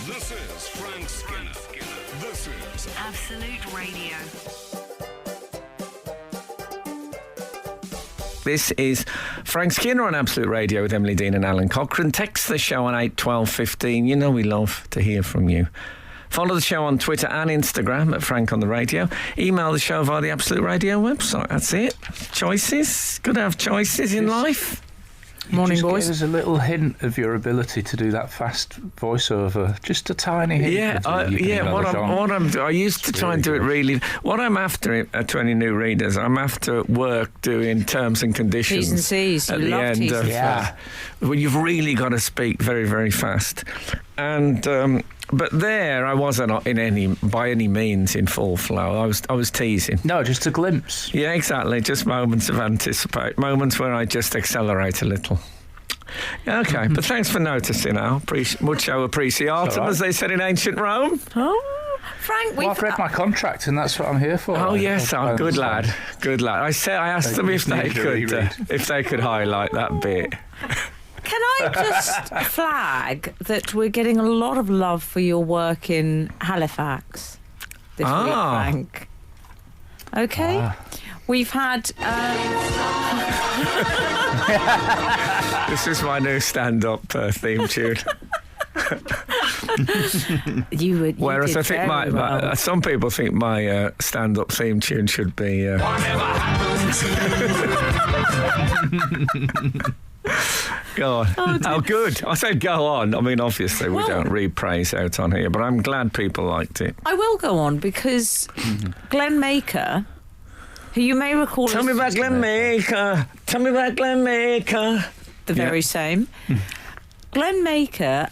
This is Frank Skinner. This is Absolute Radio. This is Frank Skinner on Absolute Radio with Emily Dean and Alan Cochrane. Text the show on 8 12 15. You know we love to hear from you. Follow the show on Twitter and Instagram at Frank on the Radio. Email the show via the Absolute Radio website. That's it. Choices. Good to have choices in life. Morning, boys. There's a little hint of your ability to do that fast voiceover. Just a tiny hint. I used to try and do it really. What I'm after to any new readers, I'm after at work doing terms and conditions. T's and C's. At the end of when you've really got to speak very, very fast. And but there, I wasn't by any means in full flow. I was teasing. No, just a glimpse. Yeah, exactly. Just moments of moments where I just accelerate a little. Okay, but thanks for noticing, Al. Mucho appreciatum, as they said in ancient Rome. Oh, Frank, I've read my contract, and that's what I'm here for. Oh yes, good lad, good lad. I asked them if they could highlight that bit. Can I just flag that we're getting a lot of love for your work in Halifax this week, Frank? Okay. We've had... This is my new stand-up theme tune. Whereas I think some people think my stand-up theme tune should be... Go on. Oh, good. I said go on. I mean, obviously, we don't read praise out on here, but I'm glad people liked it. I will go on because Glenn Maker, who you may recall... Tell me about Glenn Maker. The very same. Glenn Maker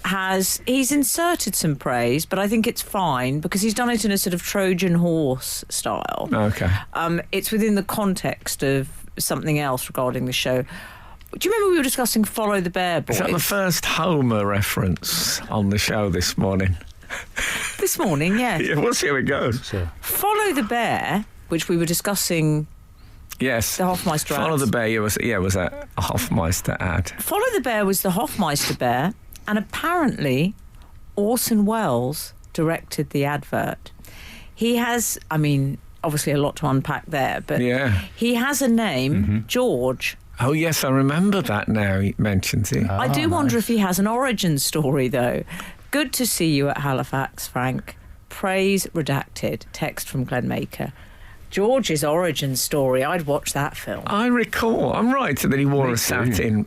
he's inserted some praise, but I think it's fine because he's done it in a sort of Trojan horse style. Okay. It's within the context of something else regarding the show. Do you remember we were discussing Follow the Bear, boys? Is that the first Homer reference on the show this morning? This morning, yes. Yeah, we'll see how it goes. Follow the Bear, which we were discussing. Yes. The Hofmeister ad. Follow the Bear was a Hofmeister ad. Follow the Bear was the Hofmeister bear, and apparently Orson Welles directed the advert. He has, obviously a lot to unpack there, but he has a name, George. Oh, yes, I remember that now he mentions it. I do wonder if he has an origin story, though. Good to see you at Halifax, Frank. Praise redacted. Text from Glenn Maker. George's origin story. I'd watch that film. I recall. I'm right that he wore a satin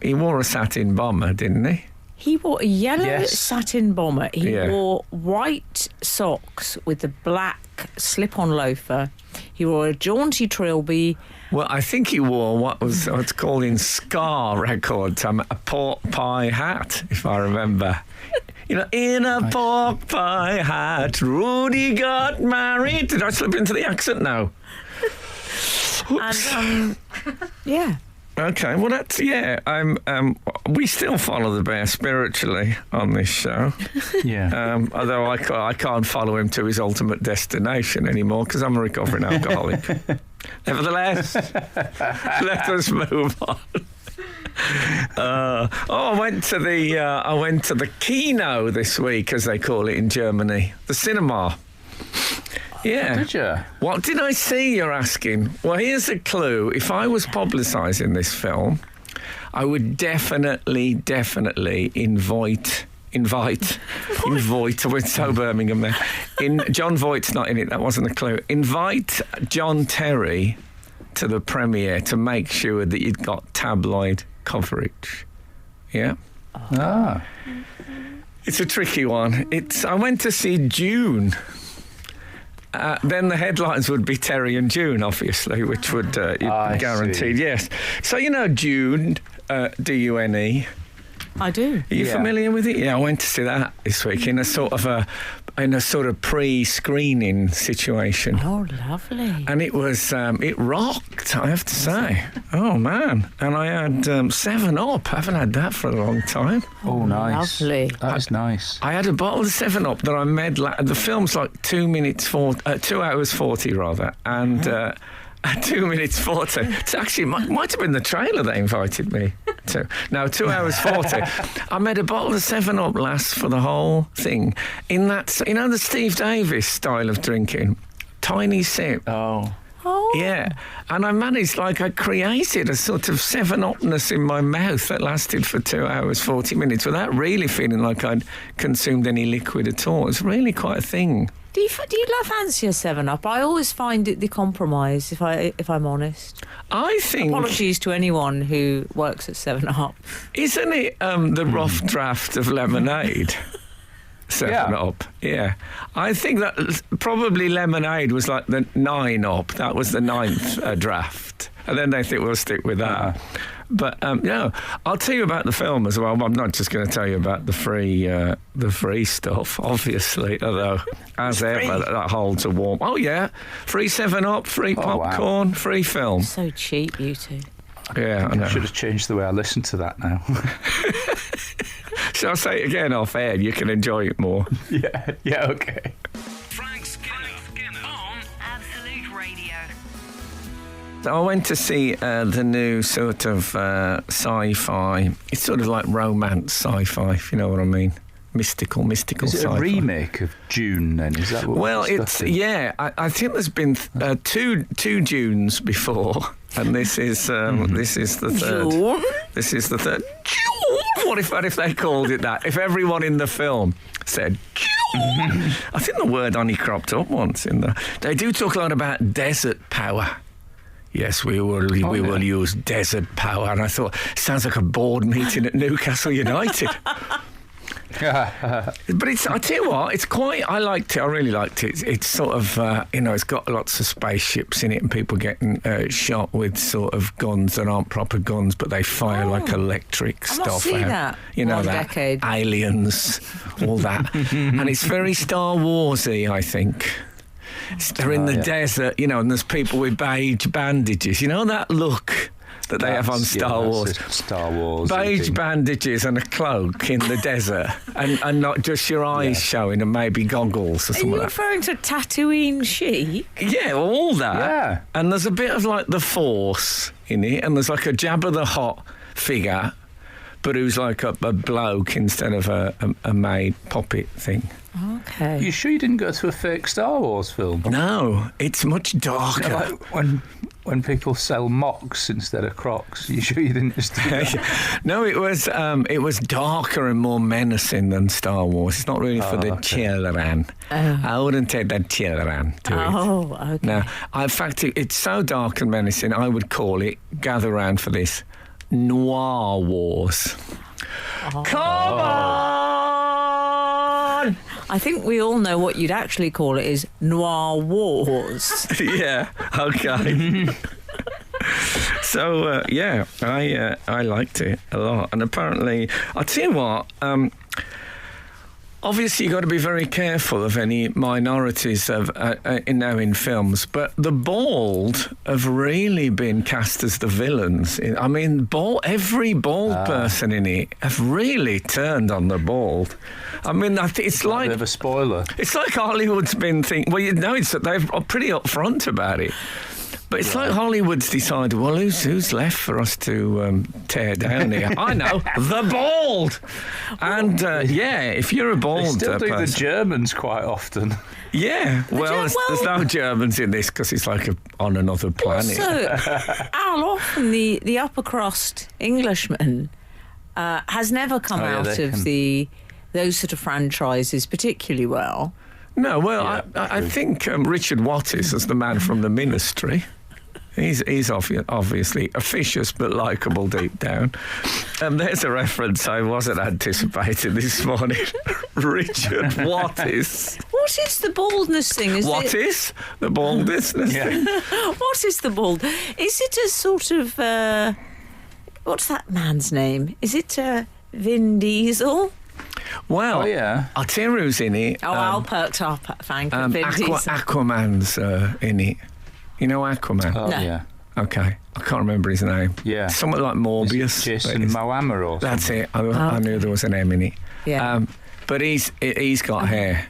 bomber, didn't he? He wore a yellow satin bomber. He wore white socks with the black slip-on loafer. He wore a jaunty trilby. Well, I think he wore what's called in ska record time a pork pie hat, if I remember. In a pork pie hat, Rudy got married. Did I slip into the accent now? And, yeah. Okay, well that's we still follow the bear spiritually on this show. Yeah. Although I can't follow him to his ultimate destination anymore because I'm a recovering alcoholic. Nevertheless, let us move on. I went to the Kino this week, as they call it in Germany, the cinema. Yeah. Did you? What did I see, you're asking? Well, here's a clue. If I was publicising this film, I would definitely invite. I went so Birmingham there. John Voight's not in it. That wasn't a clue. Invite John Terry to the premiere to make sure that you'd got tabloid coverage. Yeah. Ah. It's a tricky one. I went to see June. Then the headlines would be Terry and June, obviously, which would guaranteed. See. Yes. So June, Dune. I do. Are you familiar with it? Yeah, I went to see that this week in a sort of pre-screening situation. Oh, lovely! And it was it rocked, I have to say. Oh man! And I had 7-Up. I haven't had that for a long time. Oh, nice! Lovely. That's nice. I had a bottle of 7-Up that I made. The film's like 2 hours 40 rather, and. At 2 minutes 40. It's actually might have been the trailer they invited me to. No, 2 hours 40. I made a bottle of 7-Up last for the whole thing. In that, you know, the Steve Davis style of drinking. Tiny sip. Oh. Yeah. And I managed, like, I created a sort of 7-Upness in my mouth that lasted for 2 hours 40 minutes without really feeling like I'd consumed any liquid at all. It's really quite a thing. Do you fancy a 7-Up? I always find it the compromise, if I'm honest. I think... Apologies to anyone who works at 7-Up. Isn't it the rough draft of lemonade? 7-Up. Yeah. I think that probably lemonade was like the 9-Up. That was the 9th draft. And then they think we'll stick with that. But yeah, I'll tell you about the film as well. I'm not just going to tell you about the free stuff, obviously. Although, as ever, that holds a warm. Oh yeah, free 7-Up, free popcorn, free film. So cheap, you two. Yeah, I know. Should have changed the way I listen to that now. Shall I say it again off air? You can enjoy it more. Yeah, okay. Frank Skinner on Absolute Radio. I went to see the new sort of sci-fi. It's sort of like romance sci-fi, if you know what I mean. Mystical Is it sci-fi. a remake of Dune then? Is that what Well, we're it's discussing? I think there's been two Dunes before, and this is the third. June? This is the third. What if they called it that? If everyone in the film said June? I think the word only cropped up once in the. They do talk a lot about desert power. Yes, we will use desert power, and I thought sounds like a board meeting at Newcastle United. But I tell you what, it's quite. I liked it. I really liked it. It's sort of, it's got lots of spaceships in it, and people getting shot with sort of guns that aren't proper guns, but they fire like electric I've stuff. not seen out. that. You know One that decade. aliens, all that, and it's very Star Warsy, I think. They're in the desert, and there's people with beige bandages. You know that look that they have on Star Wars. Star Wars. Beige bandages and a cloak in the desert, and not just your eyes showing, and maybe goggles or Are something you like that. referring to Tatooine Chic? Yeah, all that. Yeah. And there's a bit of like the Force in it, and there's like a Jabba the Hutt figure, but who's like a bloke instead of a maid puppet thing. Okay. You sure you didn't go to a fake Star Wars film? No, it's much darker. Like when people sell mocks instead of Crocs, you sure you didn't just do that? No, it was darker and more menacing than Star Wars. It's not really for the children. I wouldn't take the children to it. Oh, okay. No, in fact, it's so dark and menacing, I would call it, gather round for this, Noir Wars. Come on! I think we all know what you'd actually call it is Noir Wars. Yeah, okay. So, I liked it a lot. And apparently, I'll tell you what, obviously you've got to be very careful of any minorities in films, but the bald have really been cast as the villains. I mean, every bald person in it have really turned on the bald. I mean, it's like A bit of a spoiler. It's like Hollywood's been thinking. Well, they're pretty upfront about it. But it's like Hollywood's decided, well, who's left for us to tear down here? I know, the bald. And, if you're a bald They still do person... the Germans quite often. Yeah, there's no Germans in this because it's like on another planet. So, Al, often the upper crust Englishman has never come out of those sort of franchises particularly well. No, well, Yeah, I think Richard Wattis is the man from The Ministry. He's obviously officious but likeable deep down. There's a reference I wasn't anticipating this morning. Richard Wattis. What is the baldness thing? The baldness thing? What is the bald? Is it a sort of... what's that man's name? Is it Vin Diesel? Well, yeah. I'll tell you who's in it. Al perked up, thank you, Vin Diesel. Aquaman's in it. You know Aquaman? Oh, No. yeah. Okay, I can't remember his name. Yeah. Something like Morbius. Jason Momoa or something. That's it. I knew there was an M in it. Yeah. But he's got hair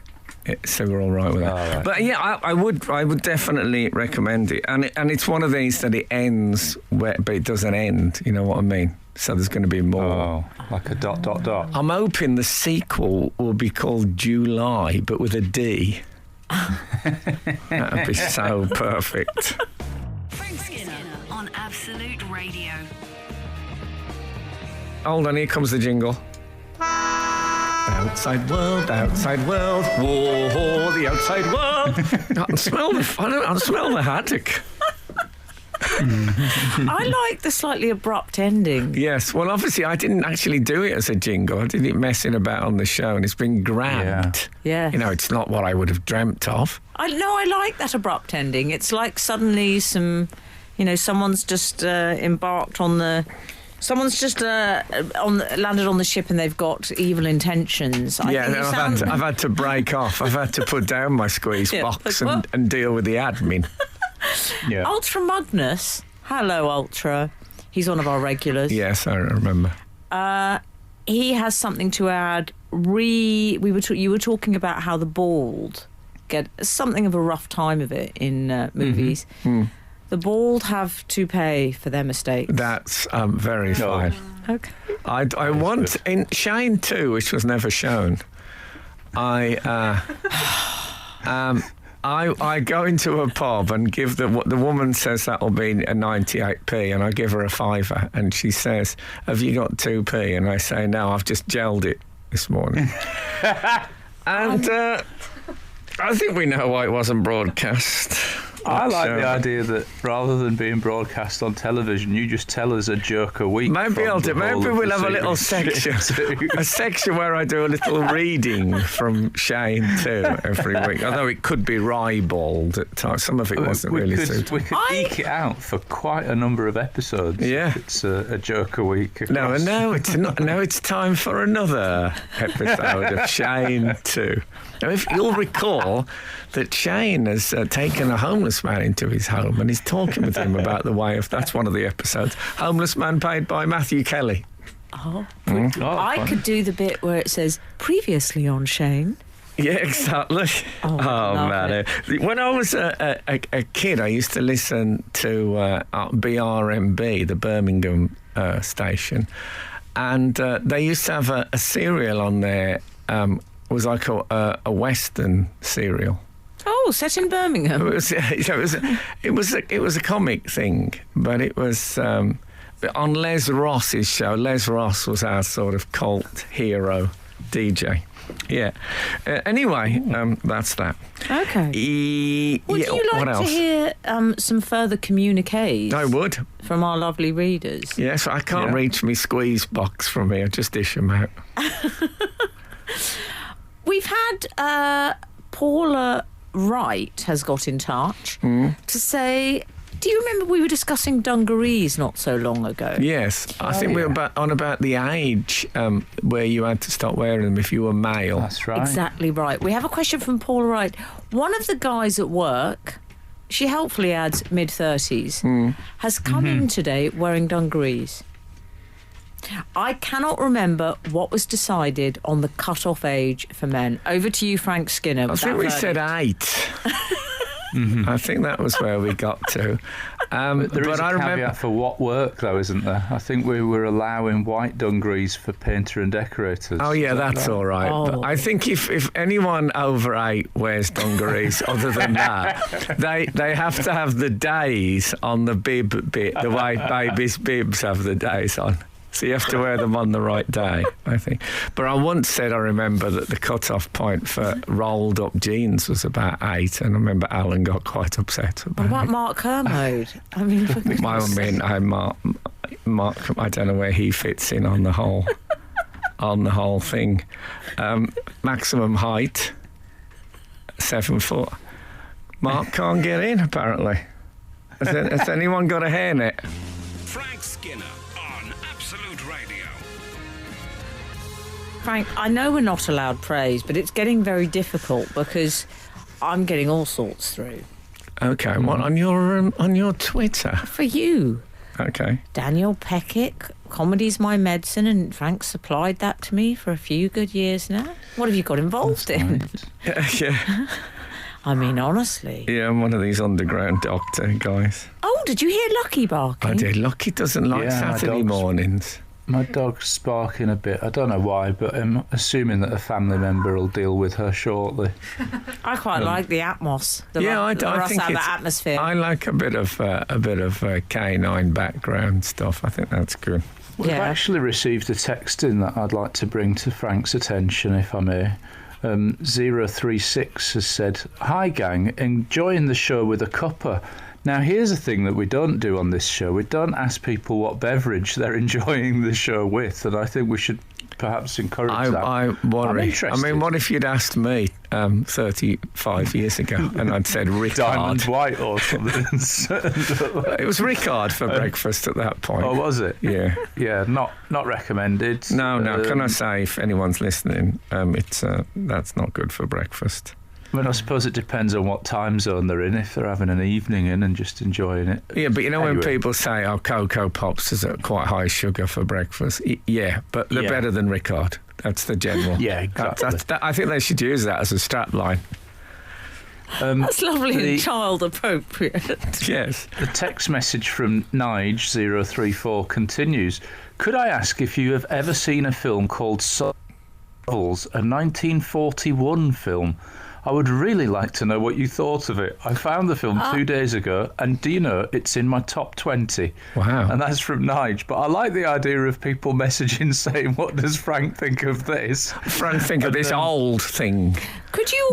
So we're all right with that. All right. But yeah, I would definitely recommend it. And it's one of these that it ends, but it doesn't end. You know what I mean? So there's going to be more. Oh, like a ... I'm hoping the sequel will be called July, but with a D. That'd be so perfect. Frank Skinner on Absolute Radio. Hold on, here comes the jingle. Outside world, whoa, the outside world. I can smell the haddock. I like the slightly abrupt ending. Yes, well, obviously, I didn't actually do it as a jingle. I did it messing about on the show, and it's been grabbed. Yeah. You know, it's not what I would have dreamt of. I like that abrupt ending. It's like suddenly someone's just embarked on the. Someone's just landed on the ship and they've got evil intentions. I've had to break off. I've had to put down my squeeze box and deal with the admin. Yeah. Ultra Magnus. Hello, Ultra. He's one of our regulars. Yes, I remember. He has something to add. You were talking about how the bald get something of a rough time of it in movies. Mm-hmm. The bald have to pay for their mistakes. That's very fine. Okay. I want in Shane 2, which was never shown. I go into a pub and give the woman says that'll be a 98p, and I give her a fiver, and she says, "Have you got 2p?" And I say, "No, I've just gelled it this morning." And I think we know why it wasn't broadcast. I like the idea that rather than being broadcast on television, you just tell us a joke a week. Maybe we'll have a little section, a section where I do a little reading from Shane too every week. Although it could be ribald at times, some of it wasn't really suitable. We could eke it out for quite a number of episodes. Yeah, it's a joke a week. No, and now it's not. Now it's time for another episode of Shane 2. Now, if you'll recall that Shane has taken a homeless man into his home and is talking with him about the way of... That's one of the episodes. Homeless man paid by Matthew Kelly. Oh, I could do the bit where it says, previously on Shane. Yeah, exactly. Oh man. When I was a kid, I used to listen to BRMB, the Birmingham station, and they used to have a serial on there. It was like a Western serial. Oh, set in Birmingham. It was a comic thing, but it was on Les Ross's show. Les Ross was our sort of cult hero DJ. Yeah. Anyway, that's that. Okay. Would you like to hear some further communiques? I would. From our lovely readers. Yes, I can't reach me squeeze box from here. Just dish them out. We've had Paula Wright has got in touch to say, do you remember we were discussing dungarees not so long ago? Yes, I think we were on about the age where you had to stop wearing them if you were male. That's right. Exactly right. We have a question from Paula Wright. One of the guys at work, she helpfully adds mid-30s, has come in today wearing dungarees. I cannot remember what was decided on the cut-off age for men. Over to you, Frank Skinner. I think we said 8. I think that was where we got to. There is a caveat for what work, though, isn't there? I think we were allowing white dungarees for painter and decorators. Oh, yeah, that's all right. Oh. But I think if anyone over 8 wears dungarees, other than that, they have to have the days on the bib bit, the way babies' bibs have the days on. So you have to wear them on the right day, I think. But I once said, I remember, that the cut-off point for rolled-up jeans was about 8, and I remember Alan got quite upset about it. What about Mark Kermode? I mean, Mark, I don't know where he fits in on the whole thing. Maximum height, 7 foot. Mark can't get in, apparently. Has anyone got a hairnet? Frank Skinner on Absolute Radio. Frank, I know we're not allowed praise, but it's getting very difficult because I'm getting all sorts through. Okay, what on your Twitter? For you. Okay. Daniel Peckett comedy's my medicine, and Frank supplied that to me for a few good years now. What have you got involved in? Yeah. I mean, honestly. Yeah, I'm one of these underground doctor guys. Oh, did you hear Lucky barking? I did. Lucky doesn't like Saturday mornings. My dog's barking a bit. I don't know why, but I'm assuming that a family member will deal with her shortly. I quite like the atmos. I think the atmosphere. I like a bit of canine background stuff. I think that's good. We've actually received a text in that I'd like to bring to Frank's attention, if I may. 036 has said, "Hi gang, enjoying the show with a cuppa. Now here's a thing that we don't do on this show. We don't ask people what beverage they're enjoying the show with, and I think we should perhaps encourage that. I worry. I mean, what if you'd asked me 35 years ago and I'd said Ricard? Diamond White or something. It was Ricard for breakfast at that point. Oh, was it? Yeah. Yeah, not recommended. No. Can I say, if anyone's listening, that's not good for breakfast. I mean, I suppose it depends on what time zone they're in, if they're having an evening in and just enjoying it. Yeah, but when people say, Cocoa Pops is at quite high sugar for breakfast, but they're better than Ricard. That's the general. Yeah, exactly. I think they should use that as a strap line. That's lovely and child appropriate. Yes. The text message from Nige034 continues. Could I ask if you have ever seen a film called Travels, a 1941 film? I would really like to know what you thought of it. I found the film 2 days ago, and do you know, it's in my top 20. Wow. And that's from Nige. But I like the idea of people messaging saying, what does Frank think of this? Frank think of this old thing. Could you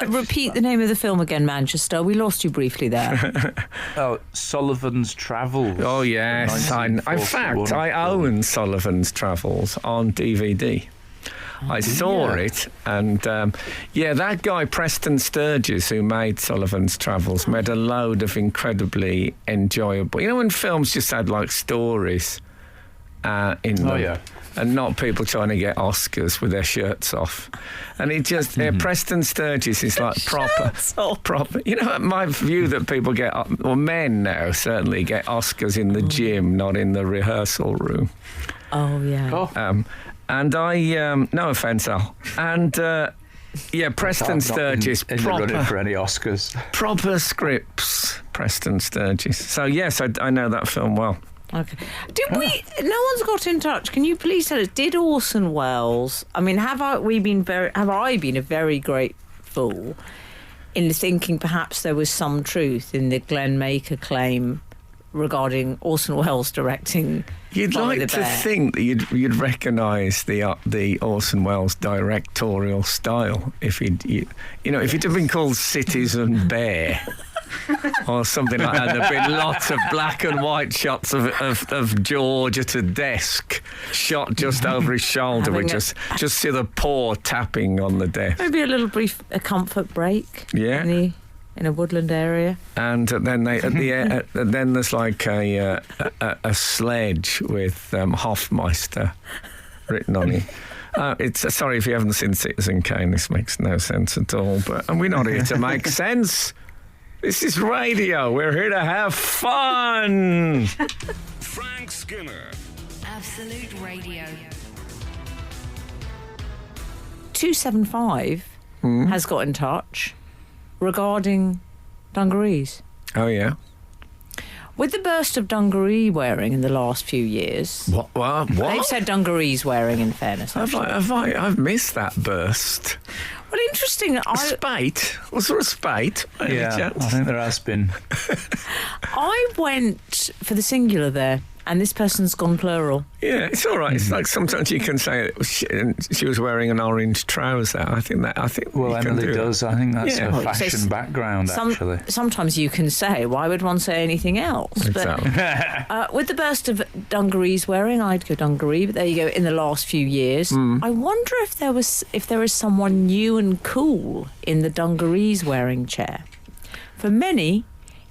repeat the name of the film again, Manchester? We lost you briefly there. Sullivan's Travels. Oh, yes. In fact, I own Sullivan's Travels on DVD. I saw it, and that guy Preston Sturges, who made Sullivan's Travels, made a load of incredibly enjoyable. You know, when films just had like stories in them, and not people trying to get Oscars with their shirts off. And he just Preston Sturges is like proper. You know, my view that people get, well, men now certainly get Oscars in the gym, not in the rehearsal room. Oh yeah. And I, no offence, Al. And, Preston Sturges. In the running for any Oscars. Proper scripts, Preston Sturges. So, yes, I know that film well. Okay. No one's got in touch. Can you please tell us, did Orson Welles, I mean, have I been a very great fool in thinking perhaps there was some truth in the Glenn Maker claim regarding Orson Welles directing You'd like to think that you'd recognise the Orson Welles directorial style if if it had been called Citizen Bear or something like that. There'd been lots of black and white shots of George at a desk, shot just over his shoulder. We just see the paw tapping on the desk. Maybe a comfort break. Yeah. In a woodland area, and then then there's like a sledge with Hofmeister written on it. It's sorry if you haven't seen Citizen Kane. This makes no sense at all. And we're not here to make sense. This is radio. We're here to have fun. Frank Skinner, Absolute Radio. 275 has got in touch regarding dungarees. Oh, yeah. With the burst of dungaree wearing in the last few years... What? They've said dungarees wearing, in fairness. I've missed that burst. Well, interesting. Spate? Was there a spate? Yeah, I think there has been. I went for the singular there, and this person's gone plural. Yeah, it's all right. It's like sometimes you can say she was wearing an orange trouser. I think. Well, Emily does. I think that's her fashion background. Actually, sometimes you can say, "Why would one say anything else?" Exactly. But with the burst of dungarees wearing, I'd go dungaree. But there you go. In the last few years, I wonder if there is someone new and cool in the dungarees wearing chair. For many,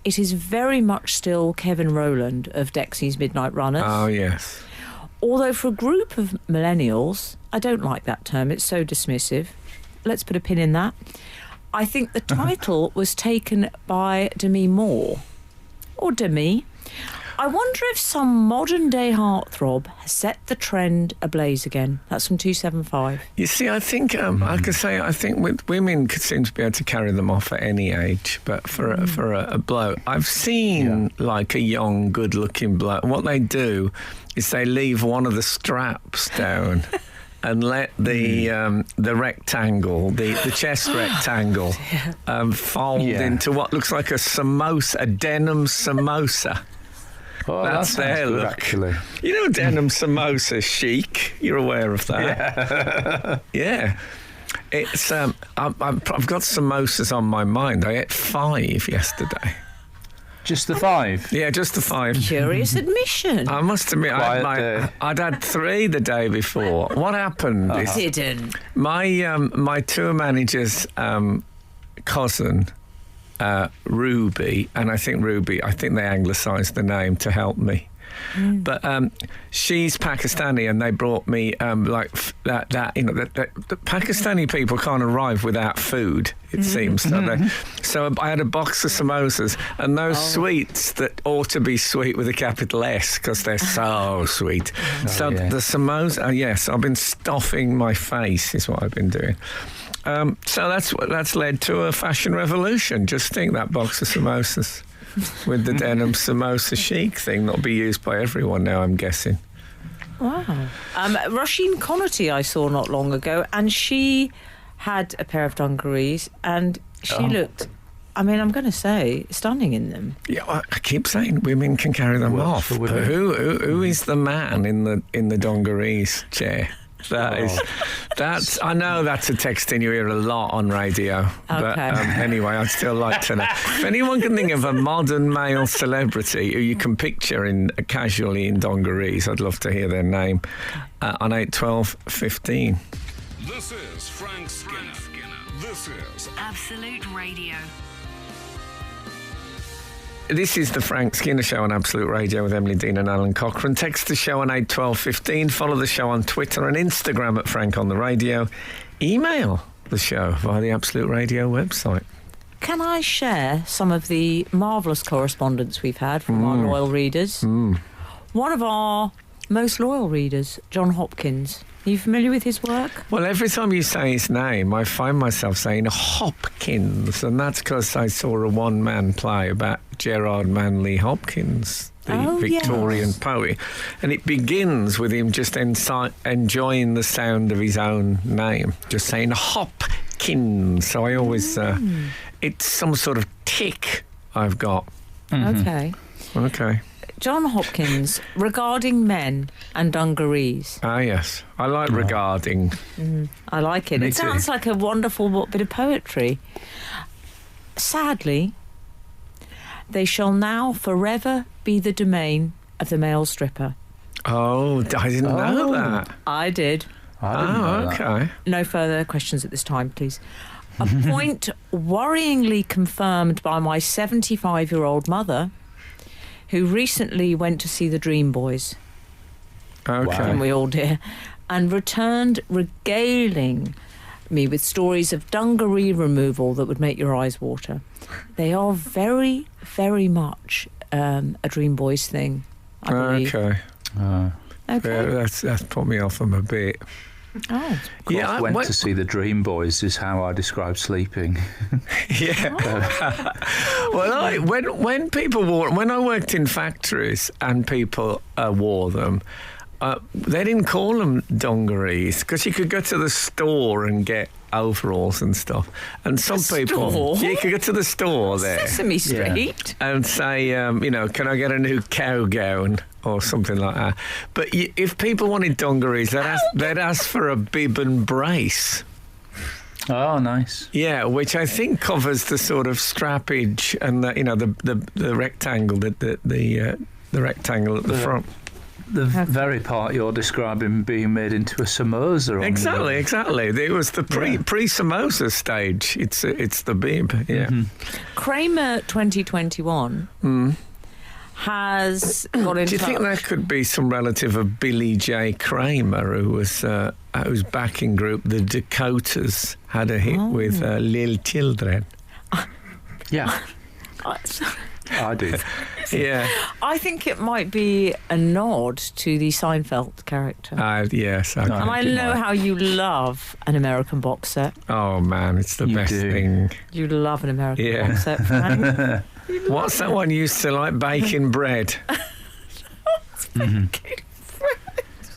it is very much still Kevin Rowland of Dexy's Midnight Runners. Oh, yes. Although for a group of millennials, I don't like that term. It's so dismissive. Let's put a pin in that. I think the title was taken by Demi Moore. Or Demi. I wonder if some modern-day heartthrob has set the trend ablaze again. That's from 275. You see, I think I think with women seem to be able to carry them off at any age, but for a bloke, I've seen like a young, good-looking bloke. What they do is they leave one of the straps down. And let the rectangle, the chest rectangle, fold into what looks like a samosa, a denim samosa. Oh, that's their good, look. actually. You know, denim samosa chic. You're aware of that? Yeah. It's I've got samosas on my mind. I ate 5 yesterday. Just the 5? Yeah, just the 5. Curious admission. I must admit, I'd had 3 the day before. What happened is Didn't. my tour manager's cousin, Ruby, and I think they anglicised the name to help me. But she's Pakistani, and they brought me the Pakistani people can't arrive without food, it seems. So I had a box of samosas, and those sweets that ought to be sweet with a capital S because they're so sweet. The samosa, yes, I've been stuffing my face is what I've been doing. So that's led to a fashion revolution. Just think, that box of samosas. With the denim samosa chic thing that'll be used by everyone now, I'm guessing. Wow. Roisin Connerty I saw not long ago, and she had a pair of dungarees, and she looked, I mean, I'm going to say, stunning in them. Yeah, well, I keep saying women can carry them off. But who is the man in the dungarees chair? That's. I know that's a text in you hear a lot on radio. But anyway, I'd still like to know. If anyone can think of a modern male celebrity who you can picture casually in dungarees, I'd love to hear their name on 8, 12, 15. This is Frank Skinner. This is Absolute Radio. This is the Frank Skinner Show on Absolute Radio with Emily Dean and Alan Cochrane. Text the show on 8 12 15. Follow the show on Twitter and Instagram at Frank on the Radio. Email the show via the Absolute Radio website. Can I share some of the marvellous correspondence we've had from our loyal readers? One of our most loyal readers, John Hopkins. Are you familiar with his work? Well, every time you say his name, I find myself saying Hopkins, and that's because I saw a one-man play about Gerard Manley Hopkins, the Victorian poet, and it begins with him just enjoying the sound of his own name, just saying Hopkins. So I always, it's some sort of tick I've got. Okay. John Hopkins, regarding men and dungarees. Ah, yes. I like regarding. I like it. Me It sounds too. like a wonderful bit of poetry. Sadly, they shall now forever be the domain of the male stripper. Oh, I didn't know that. I did. I didn't know that. Okay. No further questions at this time, please. A point worryingly confirmed by my 75-year-old mother, who recently went to see the Dream Boys. Okay. And we all did. And returned regaling me with stories of dungaree removal that would make your eyes water. They are very, very much a Dream Boys thing, I believe. Okay. Okay. Yeah, that's put me off them a bit. Oh. Yeah, I went to see the Dream Boys is how I describe sleeping. Yeah. Well, when I worked in factories and people wore them, they didn't call them dungarees because you could go to the store and get overalls and stuff. And some people, store? you could go to the store there Sesame Street. and say, can I get a new cow gown or something like that. But if people wanted dungarees, they'd ask for a bib and brace. Oh, nice. Yeah, which I think covers the sort of strappage and the rectangle, the rectangle at the front. The very part you're describing being made into a samosa. Exactly. It was the pre-samosa stage. It's the bib. Yeah. Kramer 2021 has got in touch. Do you think that could be some relative of Billy J. Kramer, whose backing group, the Dakotas, had a hit with Lil Children? Yeah, I did. Yeah. I think it might be a nod to the Seinfeld character. Yes. Okay. And I know how you love an American box set. Oh, man, it's the best thing. You love an American box set, Frank. What's that one you used to like? Baking bread.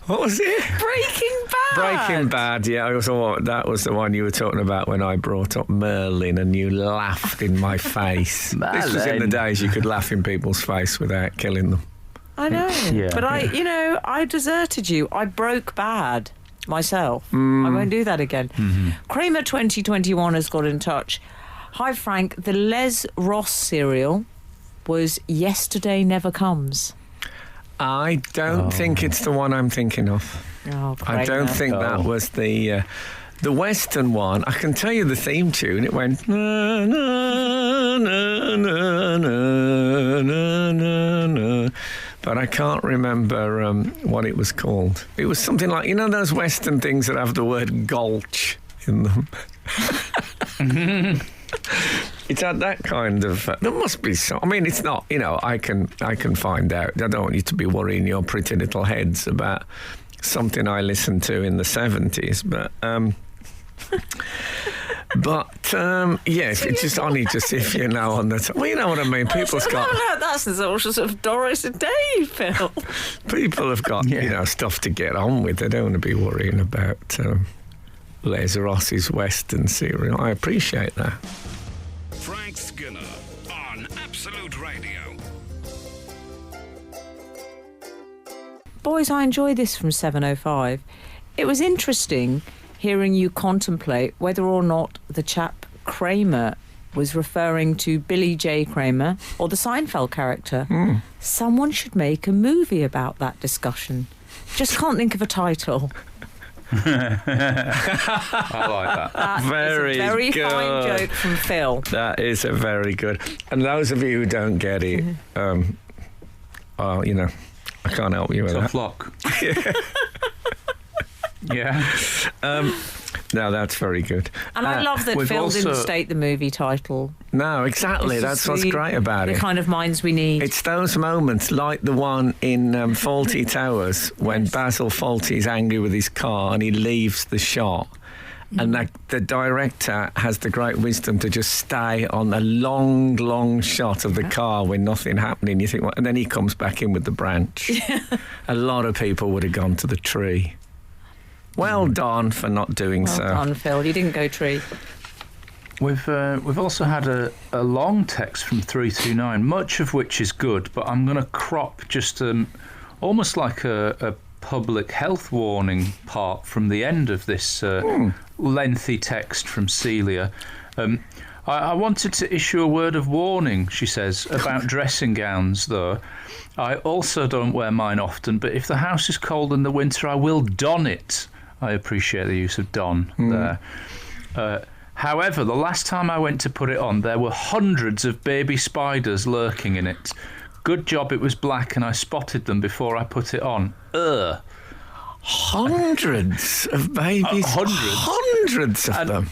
What was it? Breaking Bad. Breaking Bad, yeah. I thought that was the one you were talking about when I brought up Merlin and you laughed in my face. This was in the days you could laugh in people's face without killing them. I know. But I deserted you. I broke bad myself. I won't do that again. Kramer 2021 has got in touch. Hi, Frank. The Les Ross serial was Yesterday Never Comes. I don't think it's the one I'm thinking of. Oh, I don't think that was the Western one. I can tell you the theme tune. It went na na na na na na na na, but I can't remember what it was called. It was something like, you know, those Western things that have the word gulch in them. It's had that kind of. There must be some. I mean, it's not. You know, I can find out. I don't want you to be worrying your pretty little heads about something I listened to in the 70s, but. Yes, it's just only just if you know on the top. Well, you know what I mean. People's got. That's the sort of Doris Day film. People have got stuff to get on with. They don't want to be worrying about Les Ross's Western serial. I appreciate that. Frank Skinner on Absolute Radio. Boys, I enjoy this from 705. It was interesting hearing you contemplate whether or not the chap Kramer was referring to Billy J. Kramer or the Seinfeld character. Someone should make a movie about that discussion. Just can't think of a title. I like that. That very is a very good. fine joke from Phil. That is a very good. And those of you who don't get it, well, you know, I can't help you with Tough that. luck. Yeah. No, that's very good. And I love that Phil didn't state the movie title. No, exactly. It's That's just what's great about the it. kind of minds we need. It's those moments like the one in Fawlty Towers when Basil Fawlty's angry with his car and he leaves the shot. And the director has the great wisdom to just stay on a long, long shot of the car with nothing happening. You think, well, and then he comes back in with the branch. A lot of people would have gone to the tree. Well done for not doing so. Well done, Phil. You didn't go tree. We've also had a long text from 329, much of which is good, but I'm going to crop just almost like a public health warning part from the end of this lengthy text from Celia. I wanted to issue a word of warning, she says, about dressing gowns, though. I also don't wear mine often, but if the house is cold in the winter, I will don it. I appreciate the use of don there. However, the last time I went to put it on, there were hundreds of baby spiders lurking in it. Good job it was black and I spotted them before I put it on. Hundreds of babies. Hundreds of them.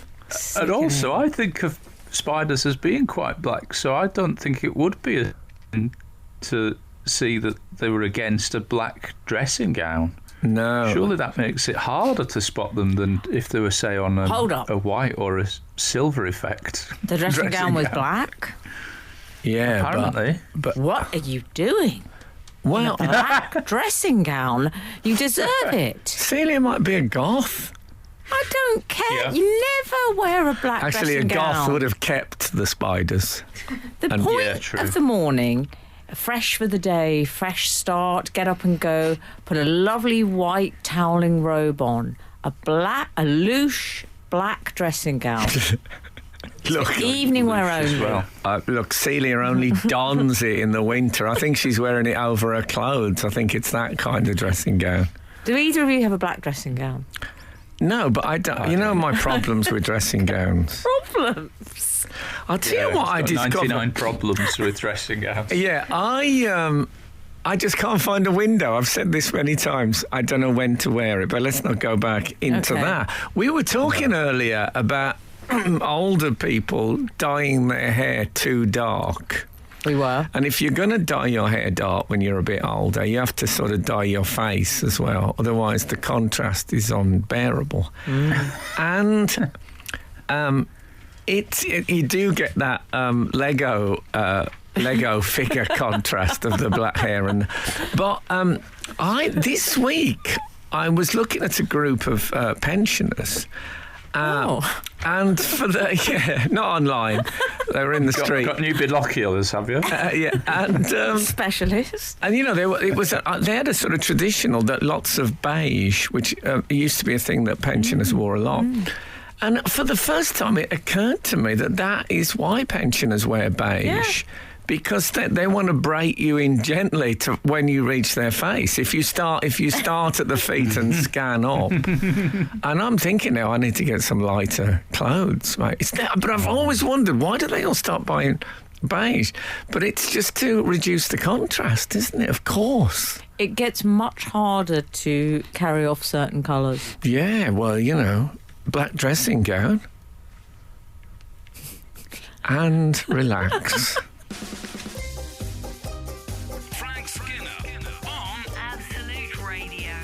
And also, I think of spiders as being quite black, so I don't think it would be a thing to see that they were against a black dressing gown. No. Surely that makes it harder to spot them than if they were, say, on a white or a silver effect. The dressing gown was black? Yeah, apparently. But what are you doing? Well, in a black dressing gown. You deserve it. Celia might be a goth. I don't care. Yeah. You never wear a black Actually, dressing gown. Actually, a goth would have kept the spiders. The point of the morning, fresh for the day, fresh start, get up and go, put a lovely white toweling robe on, a loose black dressing gown. Look, evening wear only. Well. Look, Celia only dons it in the winter. I think she's wearing it over her clothes. I think it's that kind of dressing gown. Do either of you have a black dressing gown? No, but I don't. You know my problems with dressing gowns. Problems? I'll tell you what I discovered. 99 problems with dressing gowns. Yeah, I just can't find a window. I've said this many times. I don't know when to wear it, but let's not go back into that. We were talking earlier about older people dyeing their hair too dark. We were. And if you're going to dye your hair dark when you're a bit older, you have to sort of dye your face as well. Otherwise, the contrast is unbearable. And you do get that Lego figure contrast of the black hair. But this week I was looking at a group of pensioners. And for not online. They were in the street. Got new binoculars, have you? And specialist. And they had a sort of traditional that lots of beige, which used to be a thing that pensioners wore a lot. And for the first time, it occurred to me that is why pensioners wear beige. Yeah. Because they want to break you in gently to when you reach their face. If you start at the feet and scan up, and I'm thinking now I need to get some lighter clothes, mate. But I've always wondered, why do they all start buying beige? But it's just to reduce the contrast, isn't it? Of course. It gets much harder to carry off certain colours. Yeah, well, black dressing gown and relax. Frank Skinner on Absolute Radio.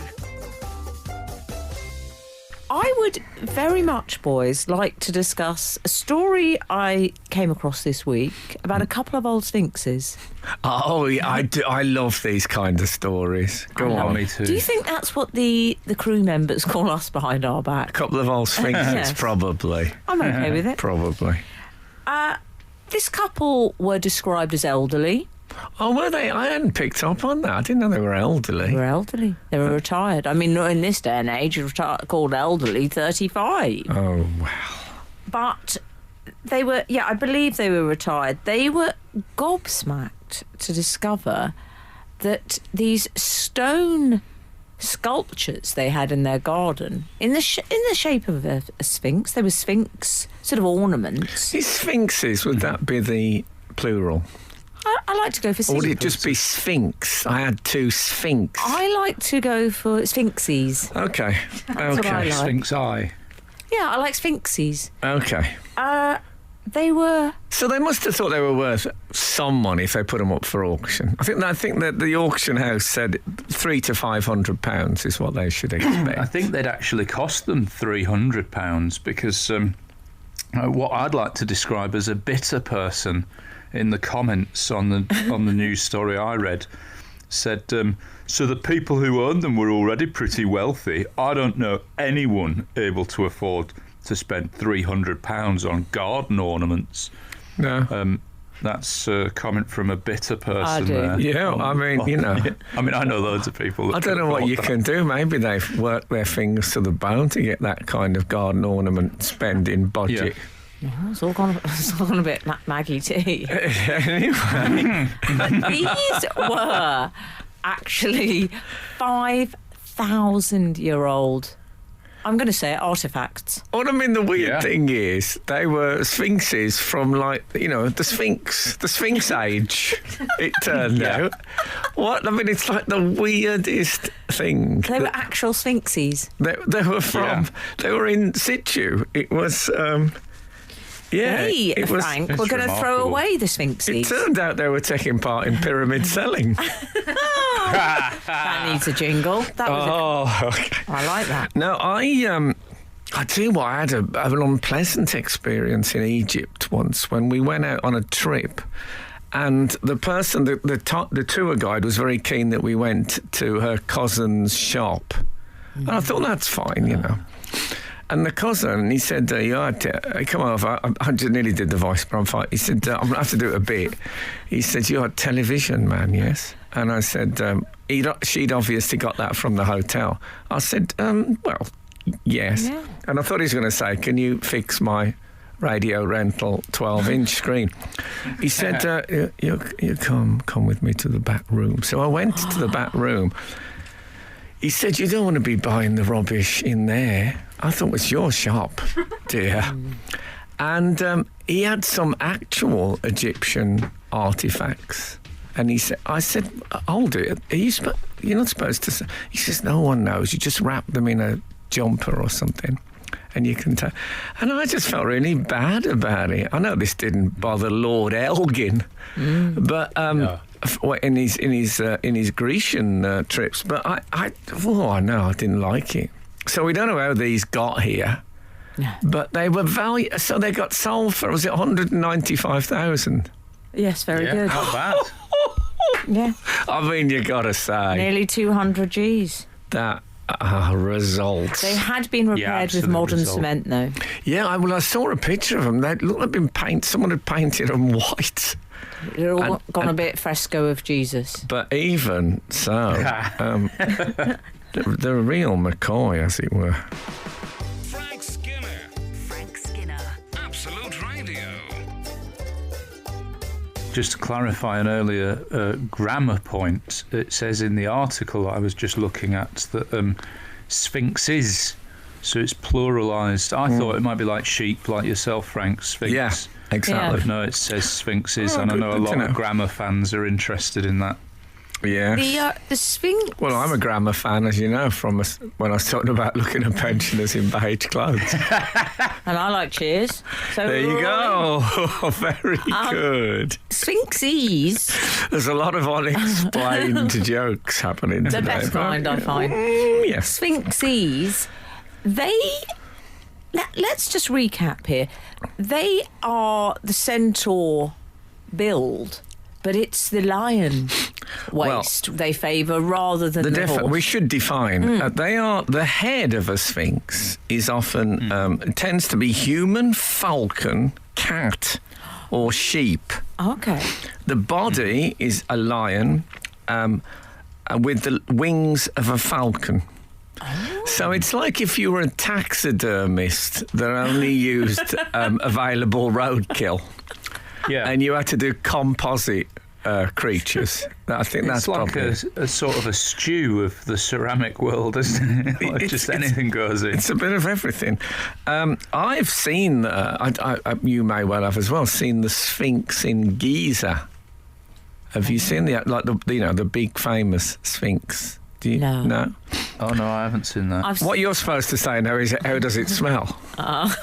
I would very much, boys, like to discuss a story I came across this week about a couple of old sphinxes. Oh, yeah, I do. I love these kind of stories. Go on. Me too. Do you think that's what the crew members call us behind our back? A couple of old sphinxes, Yes. Probably. I'm okay with it. Probably. This couple were described as elderly. Oh, were they? I hadn't picked up on that. I didn't know they were elderly. They were elderly. They were retired. I mean, not in this day and age, called elderly 35. Oh, wow. But they were, I believe they were retired. They were gobsmacked to discover that these stone sculptures they had in their garden, in the shape of a sphinx, they were sphinx sort of ornaments. These sphinxes, would that be the plural? I like to go for Or would it just be sphinx? I had two sphinx. I like to go for sphinxies. Okay. That's what I like. Sphinx eye. Yeah, I like sphinxies. Okay. They were... So they must have thought they were worth some money if they put them up for auction. I think that the auction house said £300 to £500 is what they should expect. I think they'd actually cost them £300 because what I'd like to describe as a bitter person in the comments on the news story I read said, so the people who owned them were already pretty wealthy. I don't know anyone able to afford to spend £300 on garden ornaments. No. That's a comment from a bitter person. I do. Yeah, I mean, I know loads of people. I don't know what you can do. Maybe they've worked their fingers to the bone to get that kind of garden ornament spending budget. Yeah. Oh, it's all gone a bit Maggie tea. Anyway. But these were actually 5,000-year-old, I'm going to say, artefacts. What I mean, the weird thing is, they were sphinxes from, the Sphinx age, it turned out. What? I mean, it's like the weirdest thing. They were actual sphinxes. They were from, they were in situ. It was, Hey, it was. Frank, we're going to throw away the sphinxes. It turned out they were taking part in pyramid selling. That needs a jingle. That was Okay. I like that. No, I tell you what, I had an unpleasant experience in Egypt once when we went out on a trip, and the person, the tour guide, was very keen that we went to her cousin's shop, and I thought that's fine, And the cousin, he said, come over. I just nearly did the voice, but I'm fine. He said, I'm going to have to do it a bit. He said, you're a television man, yes? And I said, she'd obviously got that from the hotel. I said, well, yes. Yeah. And I thought he was going to say, can you fix my radio rental 12-inch screen? He said, you come with me to the back room. So I went to the back room. He said, you don't want to be buying the rubbish in there. I thought it was your shop, dear. And he had some actual Egyptian artifacts. And I said, hold it. You're not supposed to say. He says, no one knows. You just wrap them in a jumper or something. and you can tell. And I just felt really bad about it. I know this didn't bother Lord Elgin, but in his Grecian trips. But I know I didn't like it. So we don't know how these got here. Yeah. But they were so they got sold for, was it 195,000? Yes, very good. Not bad. Yeah. I mean, you got to say. Nearly 200 G's. That result. They had been repaired with modern cement, though. Yeah, I saw a picture of them. They looked like been painted. Someone had painted them white. They're all gone a bit fresco of Jesus. But even so, they're a real McCoy, as it were. Frank Skinner. Frank Skinner. Absolute Radio. Just to clarify an earlier grammar point, it says in the article I was just looking at that sphinxes, so it's pluralised. I thought it might be like sheep, like yourself, Frank, sphinx. Yeah, exactly. But no, it says sphinxes, and I know a lot of grammar fans are interested in that. Yeah. The Sphinx. Well, I'm a grammar fan, as you know, from when I was talking about looking at pensioners in beige clothes. And I like Cheers. So There you go. Very good. Sphinxes. There's a lot of unexplained jokes happening The today. best kind, I find. Yes. Sphinxes, let's just recap here. They are the centaur build, but it's the lion waist they favour rather than the horse. We should define. They are the head of a sphinx is often tends to be human, falcon, cat, or sheep. Okay. The body is a lion with the wings of a falcon. So it's like if you were a taxidermist that only used available roadkill. Yeah. And you had to do composite creatures. I think that's like probably a sort of a stew of the ceramic world, isn't it? Like just anything goes in. It's a bit of everything. I've seen, you may well have as well, seen the Sphinx in Giza. Have you seen the big famous Sphinx? Do you? No. Oh no, I haven't seen that. What you're supposed to say now is, how does it smell? Oh,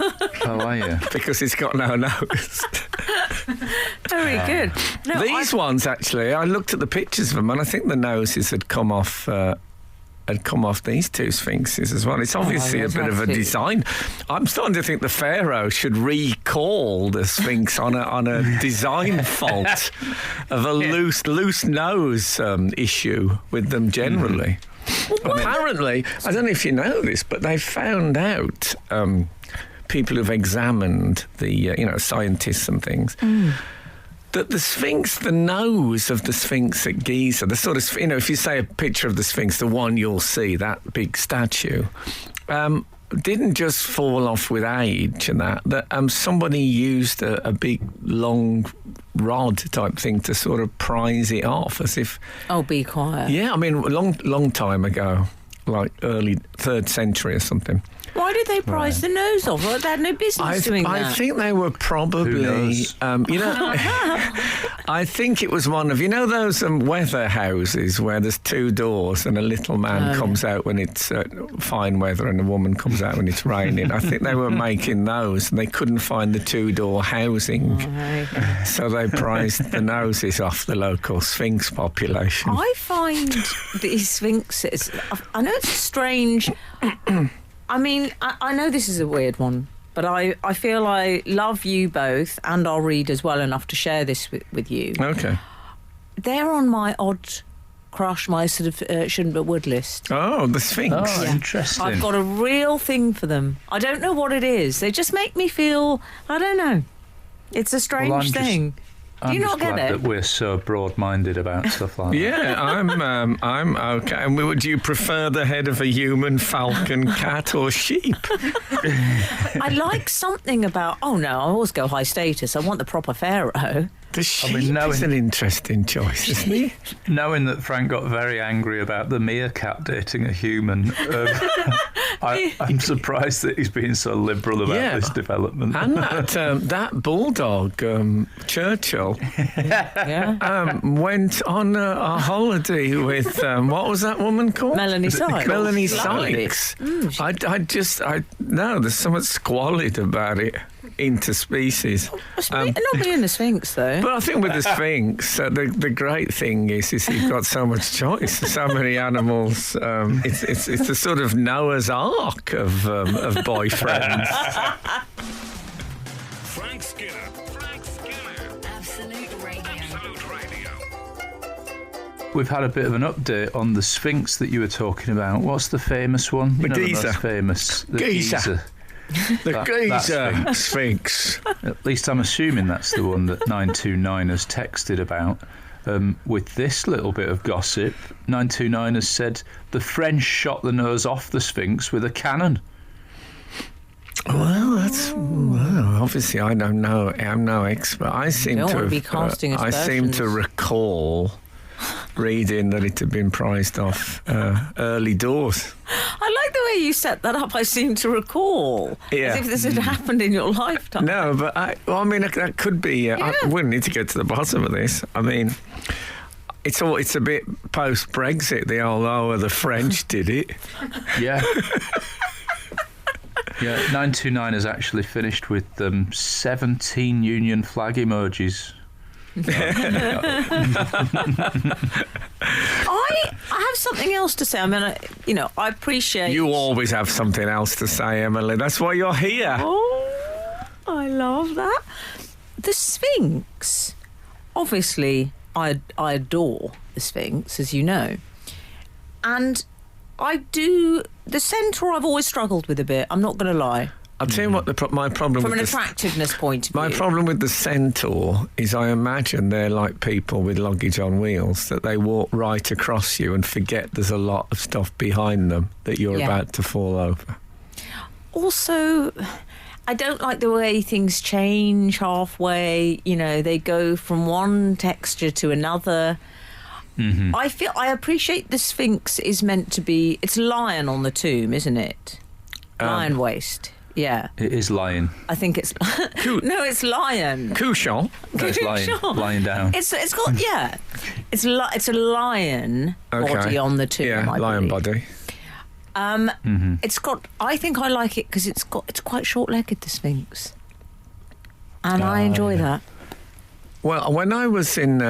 are you? Because it's got no nose. Very good. No, These ones, actually, I looked at the pictures of them, and I think the noses had come off these two sphinxes as well. It's obviously a bit of a design. I'm starting to think the pharaoh should recall the sphinx on a design fault of a loose nose issue with them generally. Apparently, I don't know if you know this, but they found out, people who've examined the scientists and things, that the Sphinx, the nose of the Sphinx at Giza, the sort of, if you say a picture of the Sphinx, the one you'll see, that big statue, didn't just fall off with age and that somebody used a big long rod type thing to sort of prise it off as if... Oh, be quiet. Yeah, I mean, a long time ago, like early 3rd century or something. Why did they prise the nose off? Well, they had no business doing that. I think they were probably, I think it was one of, those weather houses where there's 2 doors and a little man comes out when it's fine weather and a woman comes out when it's raining. I think they were making those and they couldn't find the 2-door housing. So they prized the noses off the local Sphinx population. I find these Sphinxes, I know it's strange... I mean, I know this is a weird one, but I feel I love you both and our readers well enough to share this with you. Okay. They're on my odd crush, my sort of shouldn't but would list. Oh, the Sphinx. Oh, interesting. I've got a real thing for them. I don't know what it is. They just make me feel, I don't know. It's a strange thing. Do you not get it? I'm just glad that we're so broad-minded about stuff like that. Yeah, I'm okay. And would you prefer the head of a human, falcon, cat, or sheep? I like something about. Oh no, I always go high status. I want the proper pharaoh. The sheep is an interesting choice, isn't he? Knowing that Frank got very angry about the meerkat dating a human, I'm surprised that he's being so liberal about this development. And that bulldog, Churchill, went on a holiday with, what was that woman called? Melanie Sykes. Melanie Sykes. No, there's something squalid about it. Interspecies. Not really in the Sphinx, though. But I think with the Sphinx, the great thing is you've got so much choice, so many animals. It's a sort of Noah's Ark of boyfriends. Frank Skinner. Absolute Radio. We've had a bit of an update on the Sphinx that you were talking about. What's the famous one? The The Giza. most famous. The Giza. The Giza Sphinx. At least I'm assuming that's the one that 929 has texted about. With this little bit of gossip, 929 has said the French shot the nose off the Sphinx with a cannon. Well, obviously I don't know. I'm no expert. I seem don't to want to be have, casting I seem to aspersions. recall reading that it had been prized off early doors. I like the way you set that up. I seem to recall. Yeah. As if this had happened in your lifetime. No, but that could be. I wouldn't need to get to the bottom of this. I mean, it's a bit post Brexit. The French did it. Yeah. Yeah, 929 has actually finished with 17 Union flag emojis. I have something else to say. I mean, I appreciate... You always have something else to say, Emily. That's why you're here. Oh, I love that. The Sphinx. Obviously, I adore the Sphinx, as you know. And I do... The centaur I've always struggled with a bit. I'm not going to lie. I'll tell you what my problem From with an attractiveness point of view. My problem with the centaur is I imagine they're like people with luggage on wheels, that they walk right across you and forget there's a lot of stuff behind them that you're about to fall over. Also, I don't like the way things change halfway. They go from one texture to another. Mm-hmm. I appreciate the Sphinx is meant to be... It's lion on the tomb, isn't it? Lion waist. Yeah. It is lying. I think it's... No, it's lion. Couchon. No, it's lying down. It's got... Yeah. It's a lion body on the tomb, Yeah, I lion believe. body. It's got... I think I like it because it's quite short-legged, the Sphinx. And I enjoy that. Well, when I was in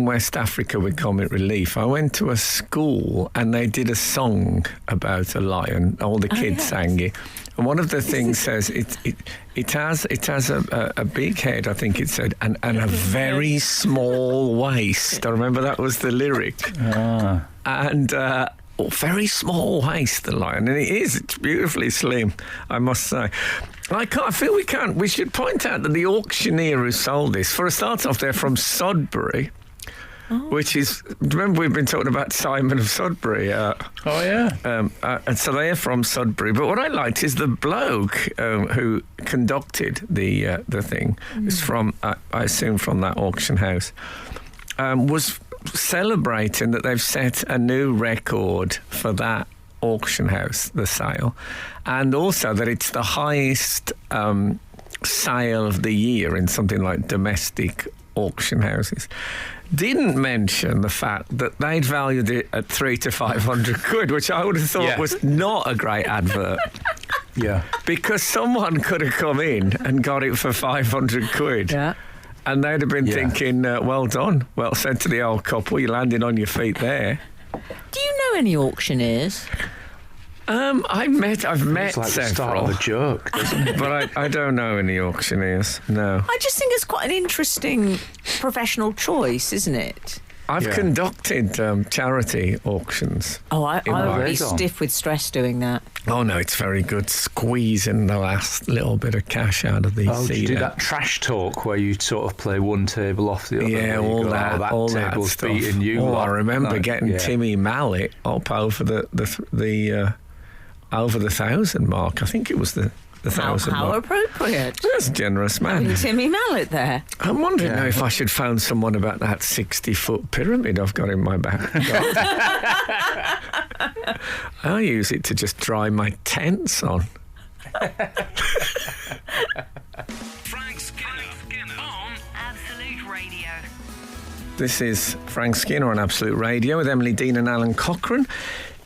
West Africa with Comic Relief, I went to a school and they did a song about a lion. All the kids sang it. And one of the things says it has a big head, I think it said, and a very small waist. I remember that was the lyric. And very small waist, the lion, and it's beautifully slim, I must say. I feel we should point out that the auctioneer who sold this, for a start off, they're from Sudbury. Which is, remember we've been talking about Simon of Sudbury. And so they are from Sudbury. But what I liked is the bloke who conducted the thing, is from, I assume, from that auction house, was celebrating that they've set a new record for that auction house, the sale, and also that it's the highest sale of the year in something like domestic auction houses. Didn't mention the fact that they'd valued it at 300 to 500 quid, which I would have thought was not a great advert. Yeah. Because someone could have come in and got it for 500 quid. Yeah. And they'd have been thinking, well done. Well said to the old couple, you landed on your feet there. Do you know any auctioneers? I've met It's like the start several, of a joke, doesn't it? but I don't know any auctioneers. No. I just think it's quite an interesting professional choice, isn't it? I've conducted charity auctions. Oh, I would be days on. stiff with stress doing that. Oh no, it's very good. Squeezing the last little bit of cash out of the Do you do that trash talk where you sort of play one table off the other? Yeah, where you all go, that, that all that table's stuff. beating you. Oh, lot. I remember getting yeah. Timmy Mallet up over the over the 1,000 mark. I think it was the the £1,000 How mark. appropriate. That's a generous man. Timmy Mallet there. I'm wondering now if I should phone someone about that 60-foot pyramid I've got in my back. I use it to just dry my tents on. Frank Skinner on Absolute Radio. This is Frank Skinner on Absolute Radio with Emily Dean and Alan Cochrane.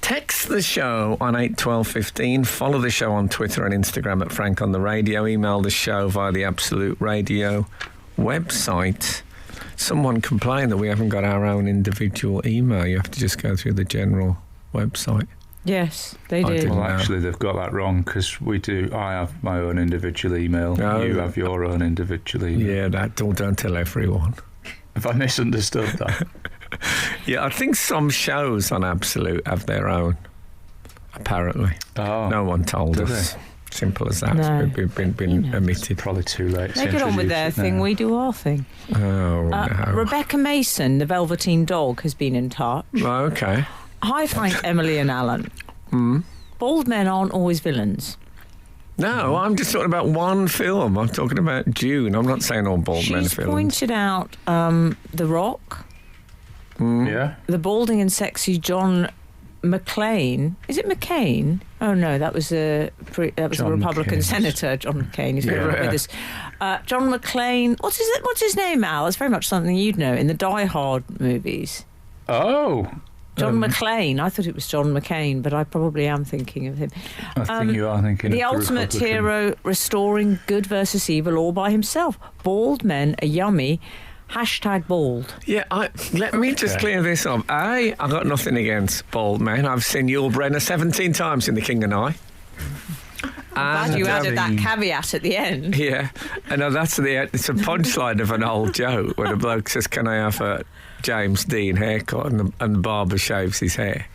Text the show on 81215. Follow the show on Twitter and Instagram at Frank on the Radio. Email the show via the Absolute Radio website. Someone complained that we haven't got our own individual email. You have to just go through the general website. Yes, they I did. didn't Well, know. actually, they've got that wrong because we do. I have my own individual email. Oh. You have your own individual email. Yeah, that don't tell everyone. Have I misunderstood that? Yeah, I think some shows on Absolute have their own, apparently. Oh, No one told do us. Simple as that. No. It's been omitted. probably too late. They to get on with introduce their it thing, now. we do our thing. Oh, no. Rebecca Mason, the Velveteen Dog, has been in touch. Oh, okay. Hi, Frank, Emily and Alan. Bald men aren't always villains. No, I'm just talking about one film. I'm talking about June. I'm not saying all bald men She's films. pointed out The Rock, Yeah. the balding and sexy John McClane. Is it McCain? Oh no, that was a John Republican McCain. senator, John McCain. He's Yeah. with us. John McClane. What's his name, Al? It's very much something you'd know in the Die Hard movies. Oh, John McClane. I thought it was John McCain, but I probably am thinking of him. I think you are thinking The of ultimate Republican. hero restoring good versus evil all by himself. Bald men are yummy. #bald. Yeah, let me just clear this up. I got nothing against bald men. I've seen Yul Brynner 17 times in The King and I. Glad you added that caveat at the end. Yeah, and it's a punchline of an old joke where the bloke says, "Can I have a James Dean haircut?" and the barber shaves his hair.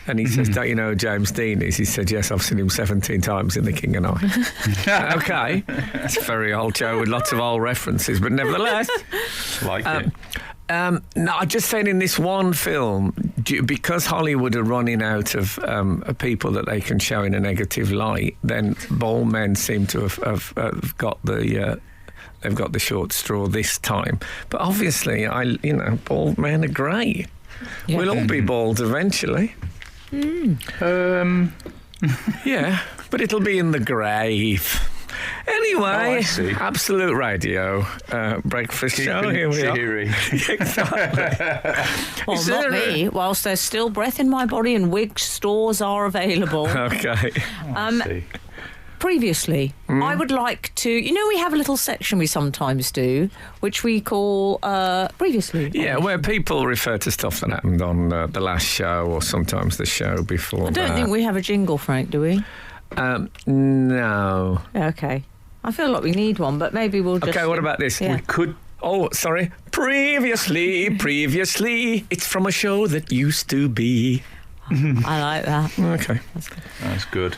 And he says, "Don't you know who James Dean is?" He said, "Yes, I've seen him 17 times in The King and I." Okay, it's a very old joke with lots of old references, but nevertheless. Like it. No, I'm just saying in this one film, because Hollywood are running out of people that they can show in a negative light, then bald men seem to have got the they've got the short straw this time. But obviously, bald men are great. Yeah. We'll all be bald eventually. Yeah, but it'll be in the grave. Anyway, I see. Absolute Radio breakfast show. Keeping Here it we are. cheery. Exactly. Well, Is not there me. Whilst there's still breath in my body and wig stores are available. Okay. I see. Previously, I would like to... we have a little section we sometimes do, which we call Previously. Yeah, where people refer to stuff that happened on the last show or sometimes the show before I don't think we have a jingle, Frank, do we? No. Okay. I feel like we need one, but maybe we'll just... Okay, what about this? Yeah. We could... Oh, sorry. Previously, it's from a show that used to be. I like that. Okay. That's good.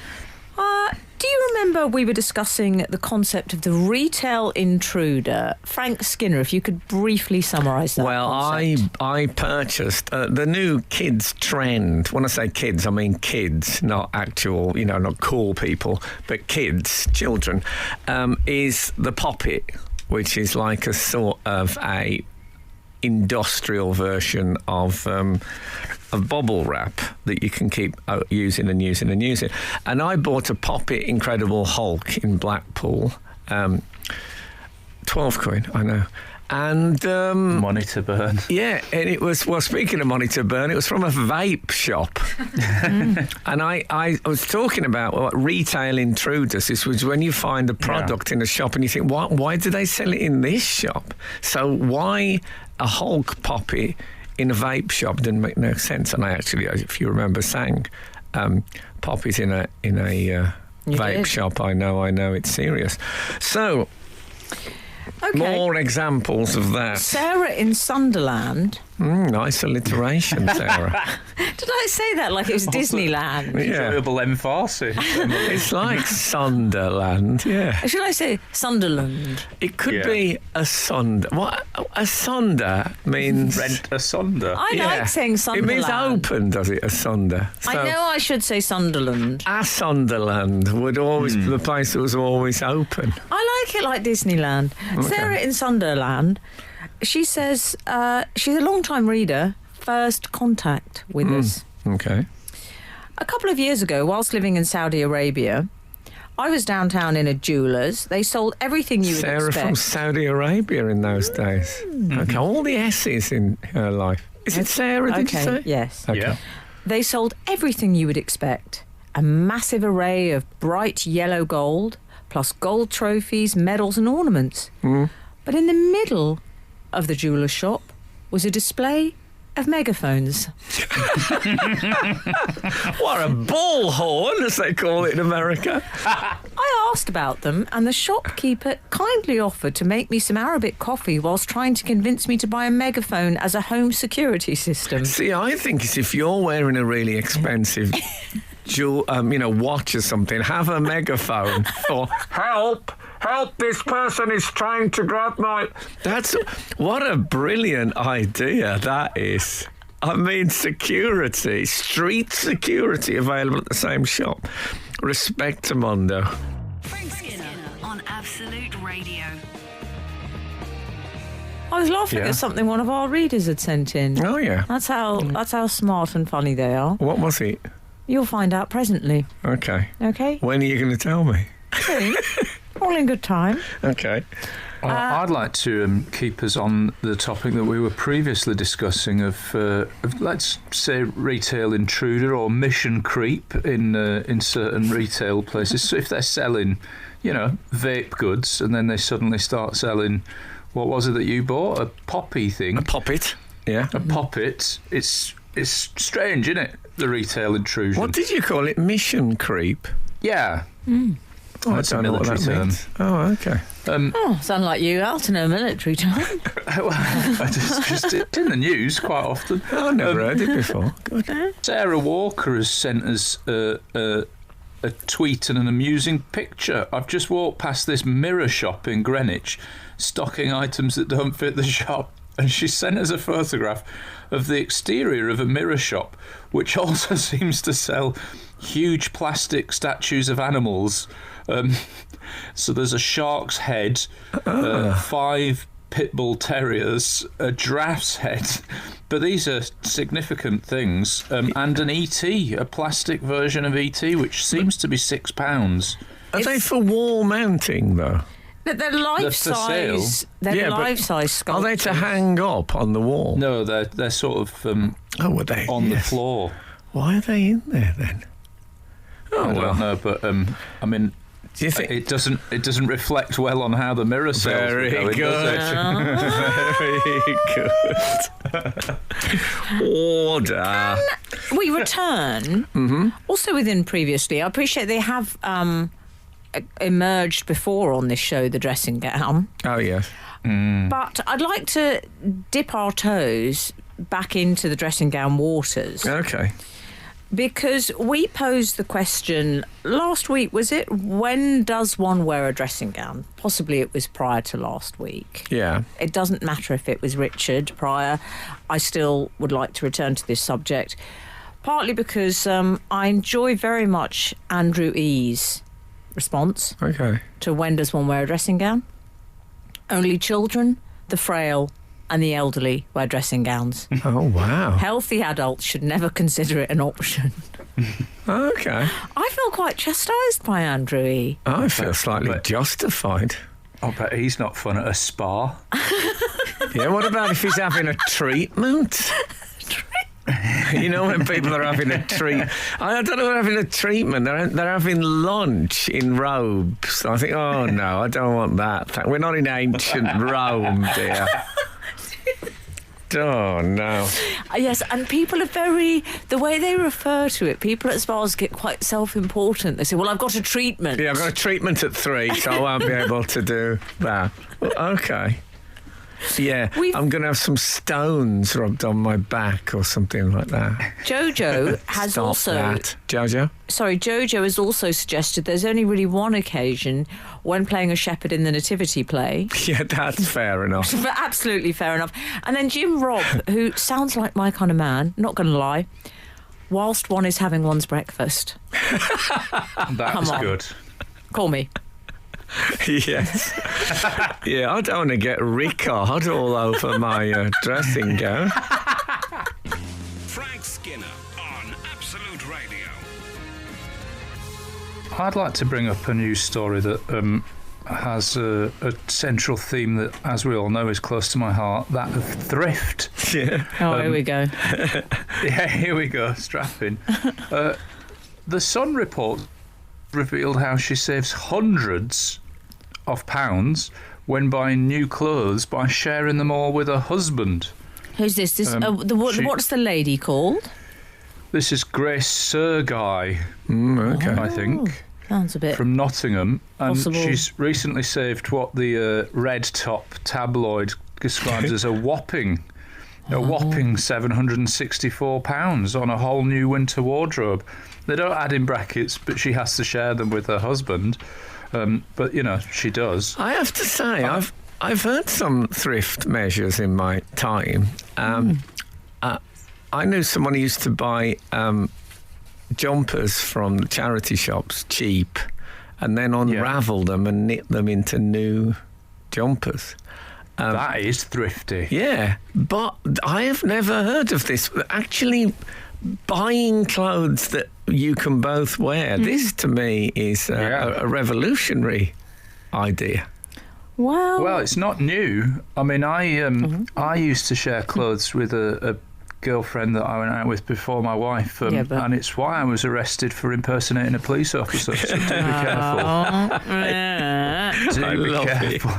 Do you remember we were discussing the concept of the retail intruder? Frank Skinner, if you could briefly summarise that Well, concept. I purchased the new kids trend. When I say kids, I mean kids, not actual, not cool people, but kids, children, is the poppet, which is like a sort of a industrial version of bubble wrap that you can keep using. And I bought a Poppet Incredible Hulk in Blackpool, 12 quid, I know. And Money to burn. yeah, and it was, well, speaking of money to burn, it was from a vape shop. And I was talking about retail intruders. This was when you find a product in a shop and you think, why do they sell it in this shop? So why a Hulk Poppy in a vape shop didn't make no sense. And I actually, if you remember, sang Poppy's in a vape did. shop. I know, it's serious. So... Okay. More examples of that. Sarah in Sunderland Nice alliteration, Sarah. Did I say that like it was Disneyland? Yeah. Enjoyable emphasis. It's like Sunderland, yeah. Should I say Sunderland? It could be a sonder. What? A sonder means... Rent a sonder. I like saying Sunderland. It means open, does it, a sonder? I know I should say Sunderland. A Sunderland would always be the place that was always open. I like it like Disneyland. Sarah in Sunderland, she says she's a long-time reader, first contact with us. Okay. A couple of years ago, whilst living in Saudi Arabia, I was downtown in a jeweller's. They sold everything you would Sarah expect. from Saudi Arabia in those days. Okay, all the S's in her life. Is it Sarah, did you say? Yes. Okay. Yeah. They sold everything you would expect. A massive array of bright yellow gold, plus gold trophies, medals and ornaments. But in the middle of the jeweller's shop was a display of megaphones. What a bullhorn, as they call it in America. I asked about them, and the shopkeeper kindly offered to make me some Arabic coffee whilst trying to convince me to buy a megaphone as a home security system. See, I think it's if you're wearing a really expensive watch or something, have a megaphone for help, this person is trying to grab my... What a brilliant idea that is. I mean, security, street security available at the same shop. Respect, Mondo. Frank Skinner on Absolute Radio. I was laughing Yeah. at something one of our readers had sent in. Oh, yeah. That's how smart and funny they are. What was it? You'll find out presently. Okay. Okay? When are you going to tell me? Soon. All in good time. Okay. I'd like to keep us on the topic that we were previously discussing of let's say, retail intruder or mission creep in certain retail places. So if they're selling, vape goods, and then they suddenly start selling, what was it that you bought? A poppy thing? A poppet. Yeah. A poppet. It's strange, isn't it? The retail intrusion. What did you call it? Mission creep? Yeah. Oh, That's I a don't know what that military term. means. Oh, okay. Sound like you out in a military time. It's in the news quite often. I've never heard it before. Good. Sarah Walker has sent us a tweet and an amusing picture. I've just walked past this mirror shop in Greenwich, stocking items that don't fit the shop, and she sent us a photograph of the exterior of a mirror shop, which also seems to sell huge plastic statues of animals. So there's a shark's head, 5 pit bull terriers, a giraffe's head, but these are significant things, and an ET, a plastic version of ET, which seems to be £6. Are they for wall mounting, though? They're life-size. They're life-size sculptures. Are they to hang up on the wall? No, they're sort of were they? on the floor. Why are they in there, then? Oh, I don't know, but I mean, do you think it doesn't reflect well on how the mirror sales Very were going, good. does it? Very good. Order. We return, also within previously. I appreciate they have emerged before on this show, the dressing gown. Oh, yes. But I'd like to dip our toes back into the dressing gown waters. Okay. Because we posed the question last week, was it? When does one wear a dressing gown? Possibly it was prior to last week. Yeah. It doesn't matter if it was Richard prior. I still would like to return to this subject, partly because I enjoy very much Andrew E.'s response to when does one wear a dressing gown. Only children, the frail and the elderly wear dressing gowns. Oh, wow. Healthy adults should never consider it an option. Okay. I feel quite chastised by Andrew E. I feel slightly justified. I bet he's not fun at a spa. Yeah, what about if he's having a treatment? You know, when people are having a treat, I don't know, they're having a treatment. They're having lunch in robes. I think, oh no, I don't want that. We're not in ancient Rome, dear. Oh no. Yes, and people are the way they refer to it, people at spas get quite self-important. They say, well, I've got a treatment. Yeah, I've got a treatment at 3, so I won't be able to do that. Okay. Yeah, I'm going to have some stones rubbed on my back or something like that. Jojo has Stop also... that. Jojo? Sorry, Jojo has also suggested there's only really one occasion when playing a shepherd in the nativity play. Yeah, that's fair enough. But absolutely fair enough. And then Jim Robb, who sounds like my kind of man, not going to lie, whilst one is having one's breakfast. That's good. Call me. Yes. Yeah, I don't want to get Ricard all over my dressing gown. Frank Skinner on Absolute Radio. I'd like to bring up a news story that has a central theme that, as we all know, is close to my heart, that of thrift. Yeah. Here we go. Yeah, here we go, strapping. The Sun report revealed how she saves hundreds of pounds when buying new clothes by sharing them all with her husband. Who's this? What's the lady called? This is Grace Sergei, Okay. I think. Sounds a bit From Nottingham, and possible. she's recently saved what the Red Top tabloid describes as a whopping £764 on a whole new winter wardrobe. They don't add in brackets, but she has to share them with her husband. But you know, she does. I have to say, I've heard some thrift measures in my time. I knew someone who used to buy jumpers from the charity shops cheap, and then unravel them and knit them into new jumpers. That is thrifty. Yeah, but I have never heard of this. Actually, buying clothes that you can both wear. This, to me, is a revolutionary idea. Well, it's not new. I mean, I used to share clothes with a girlfriend that I went out with before my wife, and it's why I was arrested for impersonating a police officer. So do be careful. Do be careful.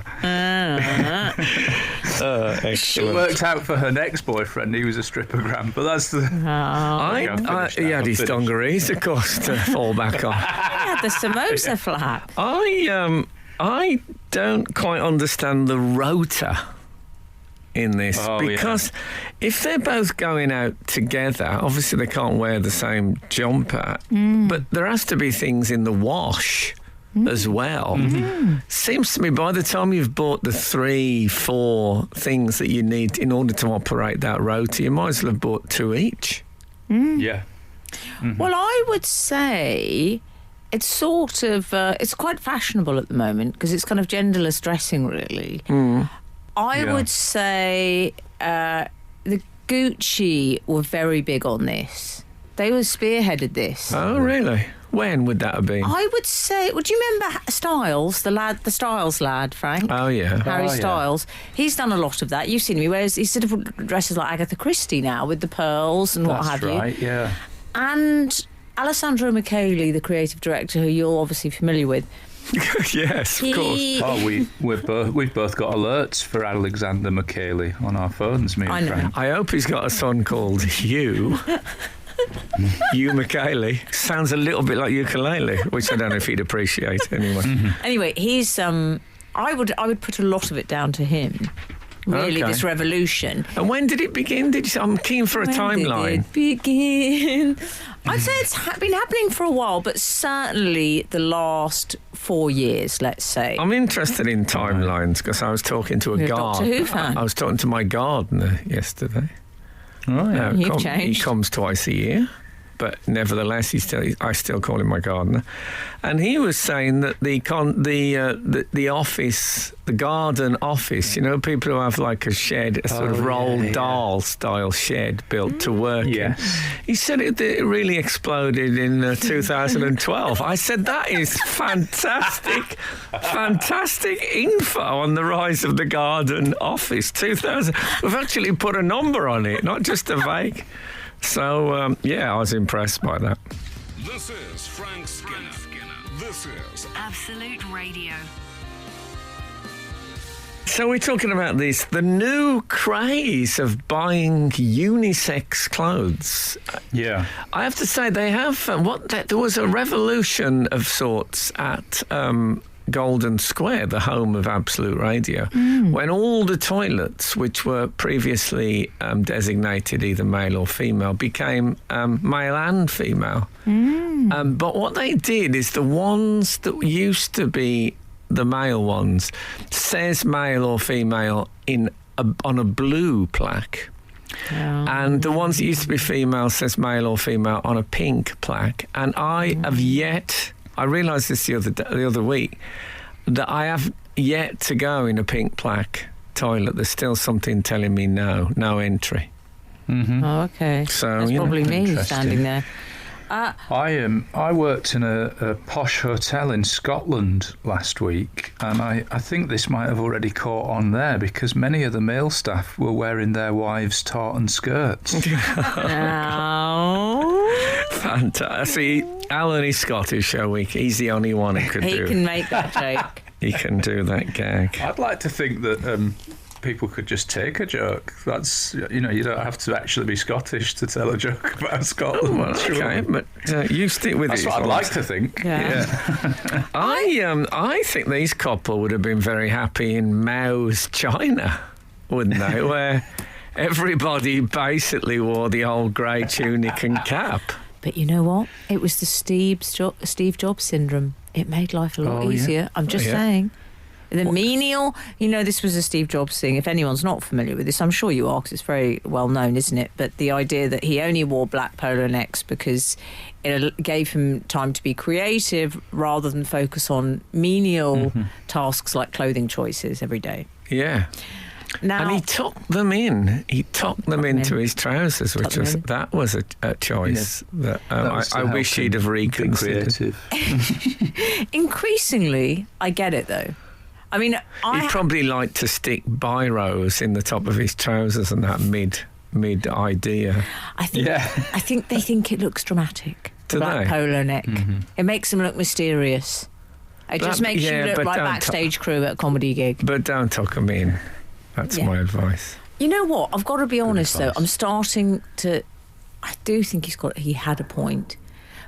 It worked out for her next boyfriend. He was a strippogram, but that's the. He had his dungarees, of course, to fall back on. He had the Samosa flap. I don't quite understand the rota in this, because if they're both going out together, obviously they can't wear the same jumper, but there has to be things in the wash as well. Seems to me by the time you've bought the 3-4 things that you need in order to operate that rota, you might as well have bought 2 each. Yeah. Well, I would say it's sort of it's quite fashionable at the moment because it's kind of genderless dressing, really. I would say the Gucci were very big on this. They were spearheaded this. Oh, really? When would that have been? I would say. Would you remember Styles, the Styles lad, Frank? Oh, yeah. Harry Styles. He's done a lot of that. You've seen him. Whereas he sort of dresses like Agatha Christie now with the pearls and what have you. That's right. Yeah. And Alessandro Michele, the creative director, who you're obviously familiar with. Yes, of course. Oh, we've both got alerts for Alexander Michele on our phones, me and Frank. I hope he's got a son called Hugh. Hugh Michele. Sounds a little bit like ukulele, which I don't know if he'd appreciate anyway. Anyway, he's I would put a lot of it down to him. Really, this revolution. And when did it begin? I'm keen for a timeline. Did it begin? I'd say it's been happening for a while, but certainly the last 4 years, let's say. I'm interested in timelines because I was talking to You're a Doctor Who fan. I was talking to my gardener yesterday. Oh, yeah. You've changed. He comes twice a year, but nevertheless, I still call him my gardener. And he was saying that the office, the garden office, you know, people who have like a shed, a sort of Roald Dahl style shed built to work in. He said it really exploded in 2012. I said, that is fantastic info on the rise of the garden office. 2000. We've actually put a number on it, not just a vague. So, I was impressed by that. This is Frank Skinner. This is Absolute Radio. So we're talking about the new craze of buying unisex clothes. Yeah. I have to say they have there was a revolution of sorts at Golden Square, the home of Absolute Radio, when all the toilets, which were previously designated either male or female, became male and female. But what they did is the ones that used to be the male ones says male or female on a blue plaque. And the ones that used to be female says male or female on a pink plaque. And I have yet, I realised this the other week, that I have yet to go in a pink plaque toilet. There's still something telling me no entry. Oh, okay. So that's probably me standing there. I worked in a posh hotel in Scotland last week, and I think this might have already caught on there because many of the male staff were wearing their wives' tartan skirts. Fantastic. See, Alan is Scottish, shall we? He's the only one who could do. He can make that joke. He can do that gag. I'd like to think that people could just take a joke. That's, you don't have to actually be Scottish to tell a joke about Scotland. Well, okay, but you stick with That's it. That's what I'd like to think. Yeah. I think these couple would have been very happy in Mao's China, wouldn't they? Where everybody basically wore the old grey tunic and cap. But you know what? It was the Steve Jobs syndrome. It made life a lot easier. I'm just saying. The menial, this was a Steve Jobs thing. If anyone's not familiar with this, I'm sure you are, because it's very well known, isn't it? But the idea that he only wore black polo necks because it gave him time to be creative rather than focus on menial tasks like clothing choices every day. Yeah. Now, and he tucked them in. He tucked them into his trousers, which was a choice that I wish he'd have reconsidered. Increasingly, I get it though. I mean, he'd probably like to stick biros in the top of his trousers and that mid idea. I think they think it looks dramatic. Do black they? Polo neck. It makes them look mysterious. It just makes you look like backstage crew at a comedy gig. But don't tuck them in. That's my advice. You know what? I've got to be honest though. I'm starting to. I do think he had a point.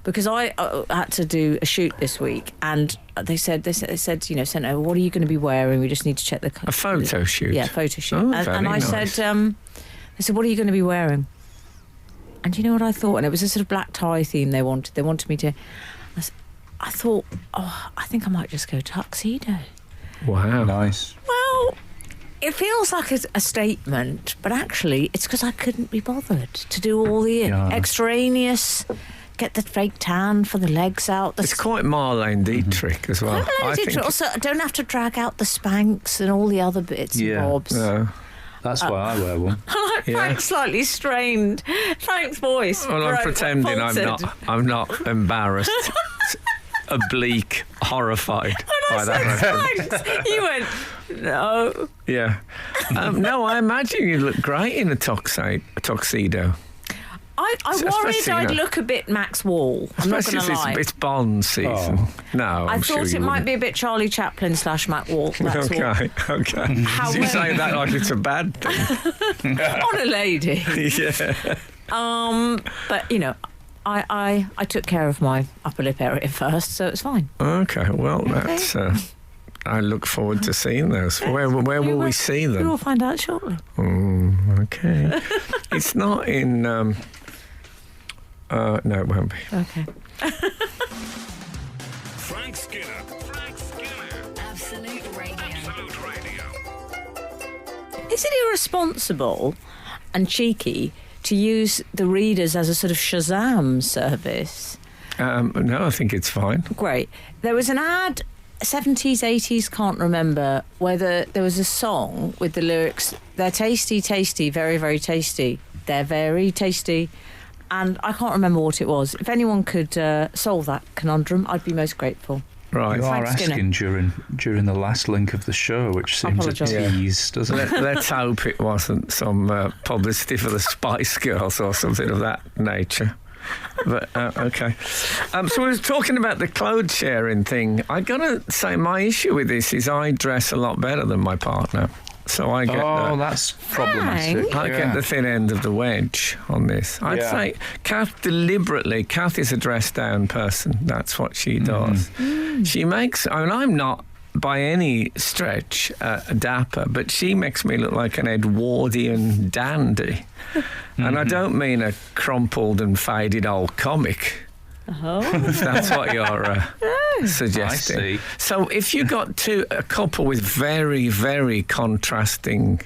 Because I had to do a shoot this week, and they said, sent over, what are you going to be wearing? We just need to check the... A photo shoot? Yeah, photo shoot. Oh, and I nice. said, they said, what are you going to be wearing? And you know what I thought? And it was a sort of black tie theme they wanted. They wanted me to... I thought, I think I might just go tuxedo. Wow. Nice. Well, it feels like a statement, but actually it's because I couldn't be bothered to do all the extraneous... Get the fake tan for the legs out. It's quite Marlene Dietrich as well. I think also, I don't have to drag out the Spanx and all the other bits and bobs. No. That's why I wear one. Frank's slightly strained. Frank's voice. Well, I'm pretending I'm not embarrassed. Oblique, horrified by that reference. You went, no. Yeah. No, I imagine you look great in a tuxedo. I worried I'd look a bit Max Wall. I'm not going to lie. It's Bond season. No, I thought it might be a bit Charlie Chaplin / Max Wall. Okay. You say that like it's a bad thing. On a lady. Yeah. But I took care of my upper lip area first, so it's fine. Okay. Well, that's. I look forward to seeing those. Where will we see them? We'll find out shortly. Okay. It's not in. No, it won't be. Okay. Frank Skinner. Absolute Radio. Is it irresponsible and cheeky to use the readers as a sort of Shazam service? No, I think it's fine. Great. There was an ad, 70s, 80s, can't remember, where there was a song with the lyrics, they're tasty, tasty, very, very tasty. They're very tasty. And I can't remember what it was. If anyone could solve that conundrum, I'd be most grateful. Right. You are asking during the last link of the show, which seems a tease, doesn't it? Let's hope it wasn't some publicity for the Spice Girls or something of that nature. But okay. So we were talking about the clothes sharing thing. I got to say, my issue with this is I dress a lot better than my partner. So I get that's problematic. I get the thin end of the wedge on this. I'd say Kath is a dressed down person. That's what she does. She makes, I'm not by any stretch a dapper, but she makes me look like an Edwardian dandy. And I don't mean a crumpled and faded old comic. If that's what you're suggesting. I see. So if you got a couple with very, very contrasting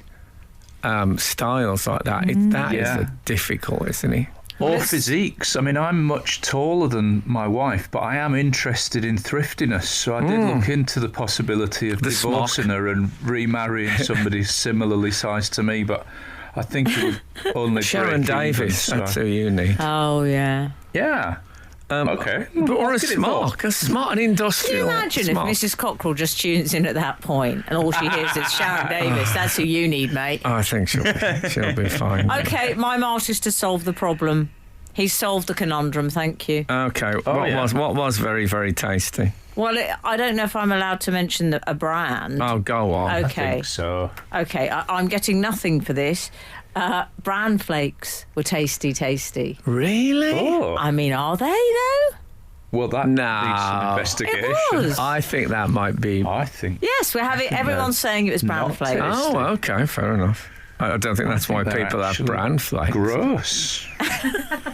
styles like that, that is difficult, isn't it? Or physiques. I mean, I'm much taller than my wife, but I am interested in thriftiness. So I did look into the possibility of divorcing her and remarrying somebody similarly sized to me. But I think it would only Sharon Davis, that's who you need. Oh, yeah. Yeah. Okay. Or a smart and industrial. Can you imagine if Mrs. Cockrell just tunes in at that point and all she hears is Sharon Davis? That's who you need, mate. I think she'll be fine. Okay, my artist has solved the problem. He's solved the conundrum, thank you. Okay, what was very, very tasty? Well, I don't know if I'm allowed to mention a brand. Oh, go on. Okay. I think so. Okay, I'm getting nothing for this. Bran flakes were tasty. Really? Oh. I mean, are they though? Well, that needs some investigation. It was. I think that might be. I think. Yes, we're having. Everyone's saying it was bran Not flakes. tasty. Oh, okay, fair enough. I don't think that's why they're people have actually bran flakes. Gross.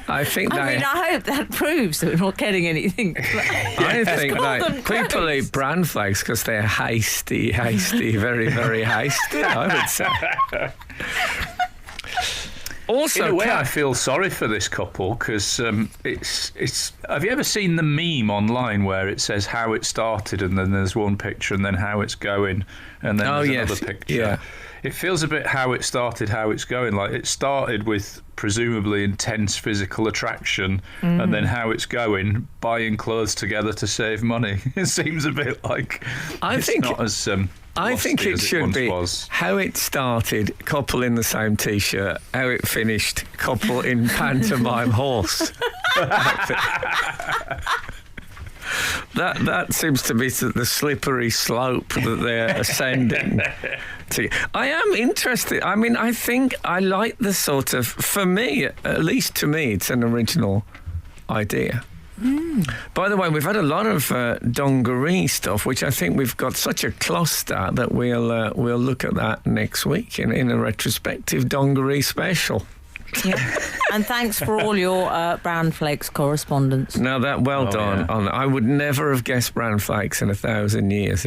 I think I hope that proves that we're not getting anything. I think that people eat bran flakes because they're hasty, very, very hasty, I would say. Also, in a way, I feel sorry for this couple because it's. Have you ever seen the meme online where it says how it started and then there's one picture and then how it's going and then there's another picture? Yeah. It feels a bit how it started, how it's going. Like it started with presumably intense physical attraction, and then how it's going, buying clothes together to save money. It seems a bit like I think not as. I think it should be how it started, couple in the same T-shirt, how it finished, couple in pantomime horse. That seems to be the slippery slope that they're ascending to. I am interested. I mean, I think I like the sort of, for me, at least to me, it's an original idea. By the way, we've had a lot of dungaree stuff, which I think we've got such a cluster that we'll look at that next week in a retrospective dungaree special. Yeah. And thanks for all your bran flakes correspondence. Now done. Yeah. I would never have guessed bran flakes in 1,000 years.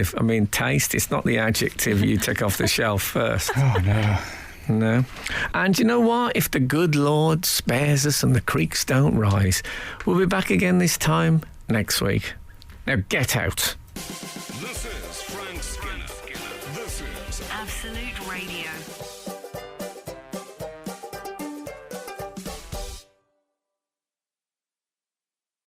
Taste, it's not the adjective you take off the shelf first. Oh no. No. And you know what? If the good Lord spares us and the creeks don't rise, we'll be back again this time next week. Now get out. This is Frank Skinner. This is Absolute Radio.